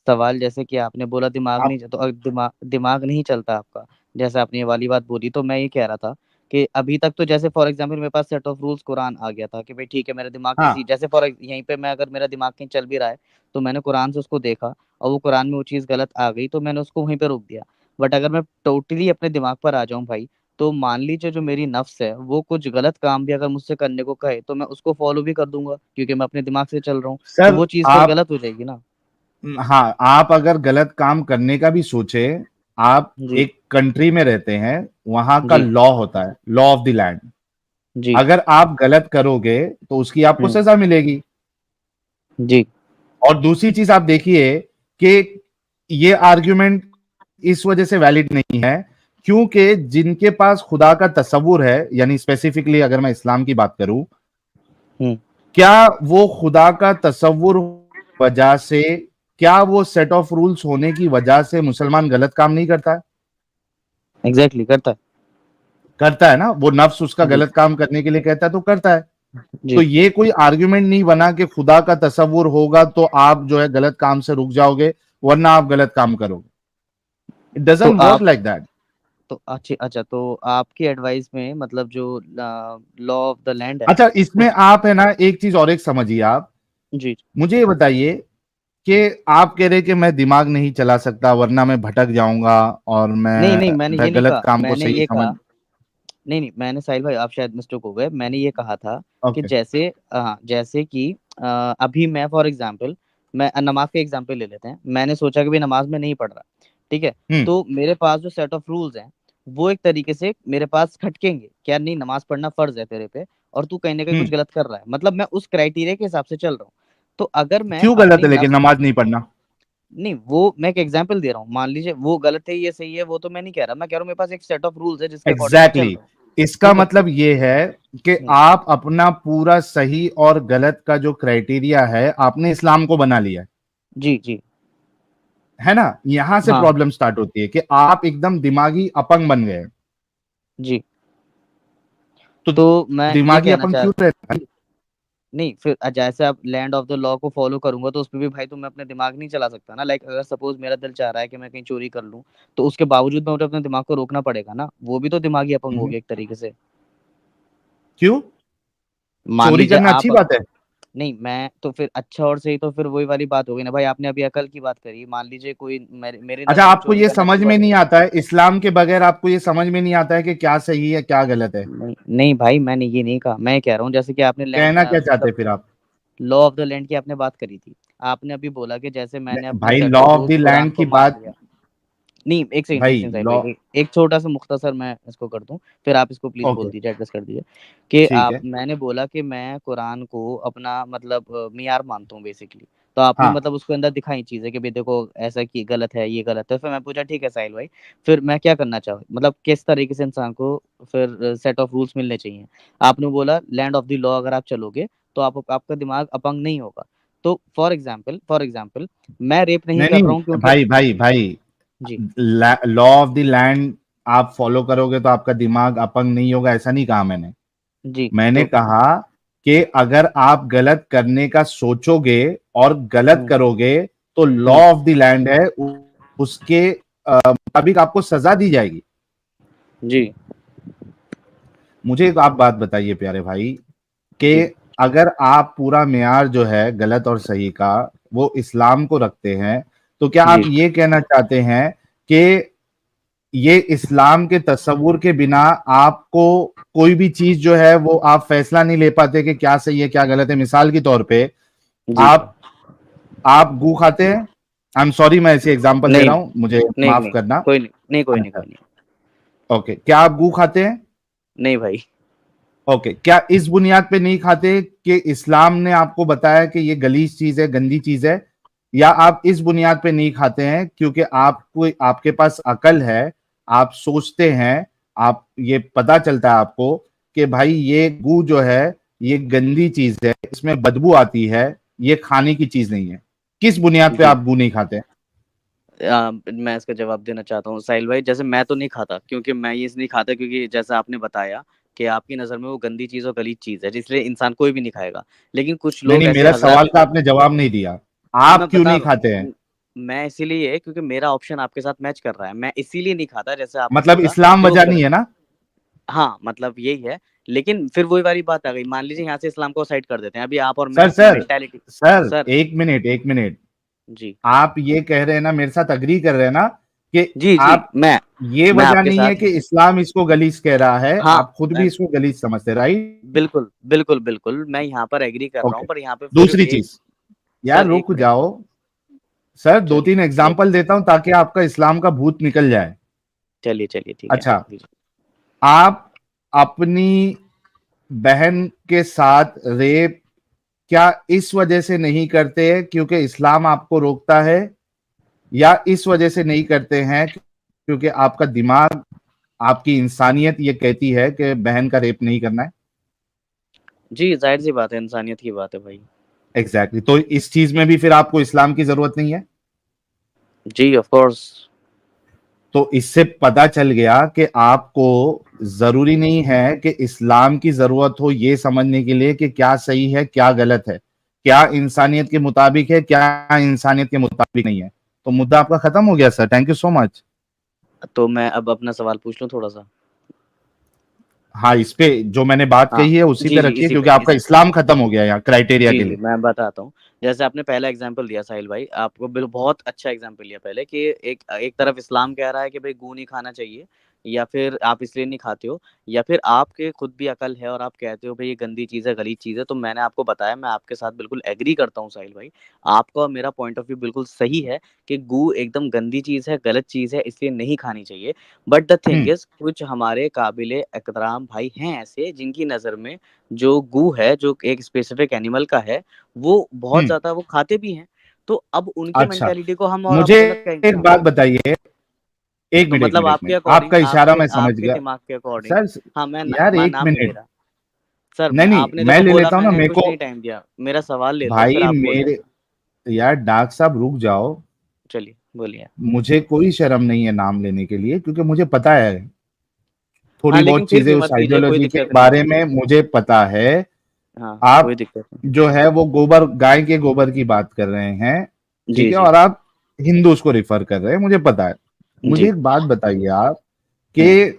Speaker 2: सवाल जैसे कि आपने बोला दिमाग
Speaker 1: आप?
Speaker 2: नहीं, तो अगर दिमाग नहीं चलता आपका, जैसे आपने ये वाली बात बोली, तो मैं ये कह रहा था कि अभी तक तो जैसे फॉर एग्जांपल मेरे पास सेट ऑफ रूल्स कुरान आ गया था कि भाई ठीक है, मेरा दिमाग किसी
Speaker 1: हाँ
Speaker 2: जैसे यहीं पे मैं, अगर मेरा दिमाग कहीं चल भी रहा है तो मैंने कुरान से उसको देखा और वो कुरान में वो चीज़ गलत आ गई तो मैंने उसको वहीं पे रोक दिया। बट अगर मैं टोटली अपने दिमाग पर आ जाऊं भाई, तो मान लीजिए जो मेरी नफ्स है वो कुछ गलत काम भी अगर मुझसे करने को कहे तो मैं उसको फॉलो भी कर दूंगा क्योंकि मैं अपने दिमाग से चल रहा हूँ। तो
Speaker 1: सर
Speaker 2: वो चीज़ फिर
Speaker 1: आप,
Speaker 2: गलत हो जाएगी ना।
Speaker 1: हाँ आप अगर गलत काम करने का भी सोचे, आप
Speaker 2: जी,
Speaker 1: एक कंट्री में रहते हैं, वहां का
Speaker 2: जी,
Speaker 1: लॉ होता है, लॉ ऑफ द लैंड।
Speaker 2: जी,
Speaker 1: अगर आप गलत करोगे तो उसकी आपको
Speaker 2: हुँ,
Speaker 1: सजा मिलेगी।
Speaker 2: जी,
Speaker 1: और दूसरी चीज आप देखिए कि ये आर्ग्यूमेंट इस वजह से वैलिड नहीं है क्योंकि जिनके पास खुदा का तसव्वुर है, यानी स्पेसिफिकली अगर मैं इस्लाम की बात करूं,
Speaker 2: हुँ,
Speaker 1: क्या वो खुदा का तसव्वुर वजह से, क्या वो सेट ऑफ रूल्स होने की वजह से मुसलमान गलत काम नहीं करता है?
Speaker 2: एग्ज़ैक्टली करता है।
Speaker 1: करता है ना, वो नफ्स उसका
Speaker 2: जी,
Speaker 1: गलत काम करने के लिए कहता है तो करता है। तो
Speaker 2: जी,
Speaker 1: ये कोई आर्ग्यूमेंट नहीं बना कि खुदा का तसव्वुर होगा तो आप जो है गलत काम से रुक जाओगे, वरना आप गलत काम करोगे। इट
Speaker 2: तो
Speaker 1: डजंट वर्क
Speaker 2: आप
Speaker 1: लाइक दैट।
Speaker 2: तो अच्छी अच्छा, तो आपकी एडवाइस में मतलब जो लॉ ऑफ द लैंड है
Speaker 1: अच्छा इसमें
Speaker 2: उस
Speaker 1: आप है ना एक चीज और एक समझिए आप,
Speaker 2: जी,
Speaker 1: मुझे ये बताइए कि आप कह रहे कि मैं दिमाग नहीं चला सकता वरना मैं भटक जाऊंगा और
Speaker 2: नहीं, नहीं,
Speaker 1: मैं
Speaker 2: मैंने ये नहीं
Speaker 1: गलत
Speaker 2: कहा,
Speaker 1: काम को
Speaker 2: मैंने
Speaker 1: सही
Speaker 2: ये
Speaker 1: समझ।
Speaker 2: कहा नहीं, नहीं, मैंने साहिल भाई आप शायद मिस्टेक हो गए, मैंने ये कहा था कि
Speaker 1: ओके।
Speaker 2: जैसे जैसे कि अभी मैं फॉर एग्ज़ाम्पल मैं नमाज़ का एग्ज़ाम्पल ले लेते हैं। मैंने सोचा कि भई नमाज़ में नहीं पढ़ रहा, ठीक है?
Speaker 1: हम्म।
Speaker 2: तो मेरे पास जो सेट ऑफ रूल्स हैं, वो एक तरीके से मेरे पास खटकेंगे, क्या नहीं नमाज़ पढ़ना फ़र्ज़ है तेरे पे और तू कहीं न कहीं कुछ
Speaker 1: हम्म।
Speaker 2: गलत कर रहा है। मतलब मैं उस क्राइटेरिया के हिसाब से चल रहा हूँ। तो अगर मैं
Speaker 1: क्यों गलत
Speaker 2: अपनी
Speaker 1: है लेकिन
Speaker 2: नफ्स
Speaker 1: नमाज नहीं पढ़ना?
Speaker 2: नहीं, वो मैं एक एग्ज़ाम्पल दे रहा हूँ। मान लीजिए वो गलत है, ये सही है, वो तो मैं नहीं कह रहा। मैं कह रहा हूँ मेरे पास एक सेट ऑफ रूल्स है जिसके अकॉर्डिंग मैं चल
Speaker 1: एग्जैक्टली
Speaker 2: रहा हूँ,
Speaker 1: इसका
Speaker 2: ठीक है?
Speaker 1: मतलब ये है कि
Speaker 2: हुँ,
Speaker 1: आप अपना पूरा सही और गलत का जो क्राइटेरिया है आपने इस्लाम को बना लिया
Speaker 2: जी, जी,
Speaker 1: है ना, यहां से
Speaker 2: हाँ
Speaker 1: प्रॉब्लम स्टार्ट होती है कि आप एकदम दिमागी अपंग बन गए।
Speaker 2: जी।
Speaker 1: तो
Speaker 2: तो मैं ये
Speaker 1: दिमागी
Speaker 2: कहना
Speaker 1: अपंग
Speaker 2: चाह
Speaker 1: क्यों रहता है?
Speaker 2: नहीं, फिर जैसे अब लैंड ऑफ द लॉ को फॉलो करूंगा तो उसपे भी भाई तो मैं अपने दिमाग नहीं चला सकता ना। लाइक अगर सपोज मेरा दिल चाह रहा है कि मैं कहीं चोरी कर लूं, तो उसके बावजूद मैं मुझे अपने दिमाग को रोकना पड़ेगा ना। वो भी तो दिमागी अपंग हो
Speaker 1: हम्म,
Speaker 2: गया एक तरीके से।
Speaker 1: क्यों?
Speaker 2: मान
Speaker 1: चोरी
Speaker 2: लीजिए
Speaker 1: करना अच्छी
Speaker 2: आप,
Speaker 1: बात है?
Speaker 2: नहीं मैं तो फिर अच्छा और सही तो फिर वही वाली बात हो गई ना भाई। आपने अभी अकल की बात करी, मान लीजिए कोई मेरी
Speaker 1: अच्छा,
Speaker 2: नजर में
Speaker 1: आपको
Speaker 2: चोरी
Speaker 1: ये
Speaker 2: करना
Speaker 1: समझ
Speaker 2: अच्छी
Speaker 1: में
Speaker 2: बात
Speaker 1: नहीं
Speaker 2: है।
Speaker 1: आता है, इस्लाम के बगैर आपको ये समझ में नहीं आता है कि क्या सही है क्या गलत है?
Speaker 2: नहीं नहीं भाई, मैंने ये नहीं कहा। मैं कह रहा हूँ जैसे कि आपने लैंड
Speaker 1: कहना क्या चाहते
Speaker 2: मतलब
Speaker 1: हैं फिर आप?
Speaker 2: लॉ ऑफ द लैंड की आपने बात करी थी। आपने अभी बोला कि जैसे मैंने अपने
Speaker 1: भाई
Speaker 2: सर
Speaker 1: लॉ
Speaker 2: पे
Speaker 1: of
Speaker 2: rose
Speaker 1: the
Speaker 2: Quran
Speaker 1: land
Speaker 2: को
Speaker 1: की
Speaker 2: मान
Speaker 1: बात,
Speaker 2: लिया। नहीं, एक
Speaker 1: भाई
Speaker 2: सेकंड साहिब भाई,
Speaker 1: लॉ,
Speaker 2: एक छोटा सा मुख्तसर मैं इसको कर दूं, फिर आप इसको प्लीज बोल
Speaker 1: ओके,
Speaker 2: दीजिए, एड्रेस कर दीजिए। कि
Speaker 1: ठीक
Speaker 2: आप,
Speaker 1: है,
Speaker 2: मैंने बोला कि मैं कुरान को अपना मतलब मियार मानता हूँ बेसिकली। तो आपने
Speaker 1: हाँ,
Speaker 2: मतलब उसके अंदर दिखाई चीजें कि भाई देखो ऐसा कि गलत है, ये गलत है। फिर मैं पूछा ठीक है साहिल भाई, फिर मैं क्या करना चाहूँ, मतलब किस तरीके से इंसान को फिर सेट ऑफ रूल्स मिलने चाहिए। आपने बोला लैंड ऑफ द लॉ अगर आप चलोगे तो आपका दिमाग अपंग नहीं होगा। तो फॉर एग्जाम्पल मैं रेप नहीं
Speaker 1: नहीं
Speaker 2: कर रहा
Speaker 1: नहीं,
Speaker 2: हूँ क्योंकि,
Speaker 1: भाई भाई भाई,
Speaker 2: जी
Speaker 1: लॉ ऑफ द लैंड आप फॉलो करोगे तो आपका दिमाग अपंग नहीं होगा, ऐसा नहीं कहा मैंने।
Speaker 2: जी
Speaker 1: मैंने
Speaker 2: तो
Speaker 1: कहा कि अगर आप गलत करने का सोचोगे और गलत
Speaker 2: हम्म
Speaker 1: करोगे तो law
Speaker 2: hmm
Speaker 1: of the land है, उसके मुताबिक आपको सजा दी जाएगी।
Speaker 2: जी
Speaker 1: मुझे एक आप बात बताइए प्यारे भाई, कि
Speaker 2: जी
Speaker 1: अगर आप पूरा मेयार जो है गलत और सही का वो इस्लाम को रखते हैं, तो क्या आप
Speaker 2: जी
Speaker 1: ये कहना चाहते हैं कि ये इस्लाम के तस्वुर के बिना आपको कोई भी चीज जो है वो आप फैसला नहीं ले पाते कि क्या सही है क्या गलत है? मिसाल के तौर पे
Speaker 2: जी
Speaker 1: आप गू खाते हैं, आई एम सॉरी मैं ऐसी एग्जांपल दे
Speaker 2: नहीं
Speaker 1: रहा हूं, मुझे
Speaker 2: नहीं
Speaker 1: माफ
Speaker 2: नहीं,
Speaker 1: करना।
Speaker 2: कोई नहीं नहीं, कोई नहीं,
Speaker 1: अच्छा,
Speaker 2: कोई नहीं।
Speaker 1: ओके, क्या आप गू खाते हैं?
Speaker 2: नहीं भाई।
Speaker 1: ओके, क्या इस बुनियाद पे नहीं खाते कि इस्लाम ने आपको बताया कि ये गलीज चीज है, गंदी चीज है? या आप इस बुनियाद पे नहीं खाते हैं क्योंकि आपको, आपके पास अकल है, आप सोचते हैं, आप ये पता चलता है आपको कि भाई ये गू जो है ये गंदी चीज है, इसमें बदबू आती है, ये खाने की चीज नहीं है? किस बुनियाद पे
Speaker 2: जी
Speaker 1: आप गू नहीं खाते?
Speaker 2: मैं इसका जवाब देना चाहता हूँ साहिल भाई। जैसे मैं तो नहीं खाता, क्योंकि मैं ये नहीं खाता क्योंकि जैसा आपने बताया कि आपकी नज़र में वो गंदी चीज़ और गलीज चीज़ है, इसलिए इंसान कोई भी नहीं खाएगा। लेकिन कुछ
Speaker 1: नहीं
Speaker 2: लोग
Speaker 1: नहीं,
Speaker 2: ऐसे
Speaker 1: मेरा
Speaker 2: हजरात
Speaker 1: सवाल का
Speaker 2: हैं।
Speaker 1: आपने जवाब नहीं दिया।
Speaker 2: हाँ
Speaker 1: आप
Speaker 2: मैं
Speaker 1: क्यों
Speaker 2: बता
Speaker 1: नहीं
Speaker 2: रहा
Speaker 1: खाते
Speaker 2: हूँ,
Speaker 1: हैं?
Speaker 2: मैं इसीलिए क्योंकि मेरा ऑप्शन आपके साथ मैच कर रहा है, मैं इसीलिए नहीं खाता जैसे आपने
Speaker 1: मतलब
Speaker 2: बोला
Speaker 1: इस्लाम
Speaker 2: कि वो
Speaker 1: वजह नहीं है ना?
Speaker 2: हाँ मतलब यही है। लेकिन फिर वही वाली बात आ गई, मान लीजिए यहाँ से इस्लाम को साइड कर देते हैं, अभी आप और
Speaker 1: सर
Speaker 2: मैं
Speaker 1: सर
Speaker 2: मेंटेलिटी।
Speaker 1: सर,
Speaker 2: सर
Speaker 1: एक मिनट एक मिनट,
Speaker 2: जी
Speaker 1: आप ये कह रहे हैं ना, मेरे साथ अग्री कर रहे हैं ना कि
Speaker 2: जी जी,
Speaker 1: आप, ये
Speaker 2: मैं
Speaker 1: वजह
Speaker 2: आपके
Speaker 1: नहीं है
Speaker 2: साथ
Speaker 1: कि इस्लाम इसको गलीज कह रहा है,
Speaker 2: हाँ
Speaker 1: आप खुद भी इसको गलीज समझते, राइट?
Speaker 2: बिल्कुल बिल्कुल बिल्कुल, मैं यहाँ पर एग्री कर रहा हूँ,
Speaker 1: ओके,
Speaker 2: पर यहाँ पे फिर
Speaker 1: दूसरी
Speaker 2: एक,
Speaker 1: चीज, यार
Speaker 2: सर एक
Speaker 1: रुक
Speaker 2: मिनट।
Speaker 1: जाओ सर, दो
Speaker 2: चलिए
Speaker 1: तीन एग्जाम्पल देता हूं ताकि आपका इस्लाम का भूत निकल जाए।
Speaker 2: चलिए चलिए ठीक है,
Speaker 1: अच्छा,
Speaker 2: दीजिए।
Speaker 1: आप अपनी बहन के साथ रेप क्या इस वजह से नहीं करते क्योंकि इस्लाम आपको रोकता है, या इस वजह से नहीं करते हैं क्योंकि आपका दिमाग, आपकी इंसानियत ये कहती है कि बहन का रेप नहीं करना है?
Speaker 2: जी जाहिर सी बात है, इंसानियत की बात है भाई।
Speaker 1: Exactly exactly. तो इस चीज में भी फिर आपको इस्लाम की जरूरत नहीं है?
Speaker 2: जी ऑफ कोर्स।
Speaker 1: तो इससे पता चल गया कि आपको जरूरी नहीं है कि इस्लाम की जरूरत हो ये समझने के लिए कि क्या सही है क्या गलत है, क्या इंसानियत के मुताबिक है क्या इंसानियत के मुताबिक नहीं है। तो मुद्दा आपका खत्म हो गया sir, thank you so much.
Speaker 2: तो मैं अब अपना सवाल पूछ लूँ थोड़ा सा।
Speaker 1: हाँ, इस पे जो मैंने बात
Speaker 2: हाँ
Speaker 1: कही है उसी
Speaker 2: जी
Speaker 1: पे
Speaker 2: जी,
Speaker 1: रखिए
Speaker 2: इसी
Speaker 1: क्योंकि
Speaker 2: पे
Speaker 1: आपका
Speaker 2: इसी पे।
Speaker 1: इस्लाम खत्म हो गया यहाँ क्राइटेरिया
Speaker 2: जी
Speaker 1: के
Speaker 2: जी,
Speaker 1: लिए।
Speaker 2: मैं बताता हूँ। जैसे आपने पहला एग्जाम्पल दिया साहिल भाई, आपको बहुत अच्छा एग्जाम्पल लिया पहले कि एक एक तरफ इस्लाम कह रहा है कि भाई गू नहीं खाना चाहिए, या फिर आप इसलिए नहीं खाते हो, या फिर आपके खुद भी अकल है और आप कहते हो भाई ये गंदी चीज़ है, गलीज चीज़ है। तो मैंने आपको बताया, मैं आपके साथ बिल्कुल एग्री करता हूँ साहिल भाई। आपका और मेरा पॉइंट ऑफ व्यू बिल्कुल सही है कि गू एकदम गंदी चीज़ है, गलत चीज़ है, इसलिए नहीं खानी चाहिए। But the thing
Speaker 1: hmm
Speaker 2: is, कुछ हमारे काबिले एहतराम भाई हैं ऐसे जिनकी नज़र में जो गू है, जो एक स्पेसिफिक एनिमल का है, वो बहुत
Speaker 1: हम्म
Speaker 2: ज़्यादा वो खाते भी हैं। तो अब उनकी
Speaker 1: अच्छा,
Speaker 2: मेंटालिटी को हम और आप
Speaker 1: मुझे
Speaker 2: गलत कहेंगे
Speaker 1: एक
Speaker 2: ना।
Speaker 1: बात बताइए, एक
Speaker 2: तो
Speaker 1: मिनट एक
Speaker 2: मतलब
Speaker 1: मिनट एक
Speaker 2: आपके
Speaker 1: मिनट,
Speaker 2: अकॉर्डिंग,
Speaker 1: आपका इशारा
Speaker 2: आपके
Speaker 1: मैं समझ
Speaker 2: आपके
Speaker 1: गया।
Speaker 2: दिमाग के अकॉर्डिंग,
Speaker 1: सर
Speaker 2: हाँ
Speaker 1: यार
Speaker 2: मैं
Speaker 1: एक
Speaker 2: नाम नहीं ले
Speaker 1: मिनट,
Speaker 2: रहा। सर
Speaker 1: नहीं नहीं,
Speaker 2: आपने
Speaker 1: मैं
Speaker 2: देखो
Speaker 1: ले
Speaker 2: बोला,
Speaker 1: लेता हूँ ना
Speaker 2: मैंने
Speaker 1: मेरे
Speaker 2: कुछ
Speaker 1: को।
Speaker 2: नहीं टाइम दिया, मेरा सवाल ले लो फिर
Speaker 1: भाई
Speaker 2: आप बोलो।
Speaker 1: मेरे, यार डॉक्टर साहब रुक जाओ।
Speaker 2: चलिए बोलिए।
Speaker 1: मुझे कोई शर्म नहीं है नाम लेने के लिए, क्योंकि मुझे पता है थोड़ी
Speaker 2: हाँ, लेकिन
Speaker 1: बहुत
Speaker 2: फिर
Speaker 1: चीजें
Speaker 2: भी
Speaker 1: उस
Speaker 2: मत कीजिए, कोई
Speaker 1: आइडियोलॉजी के
Speaker 2: दिक्कत नहीं है।
Speaker 1: बारे में मुझे पता है।
Speaker 2: हाँ, कोई
Speaker 1: आप
Speaker 2: दिक्कत नहीं।
Speaker 1: जो है वो गोबर, गाय के गोबर की बात कर रहे हैं,
Speaker 2: जी,
Speaker 1: ठीक है,
Speaker 2: जी,
Speaker 1: और आप हिंदूज को रिफर कर रहे हैं, मुझे पता है। मुझे
Speaker 2: जी।
Speaker 1: एक बात बताइए आप
Speaker 2: हुँ।
Speaker 1: कि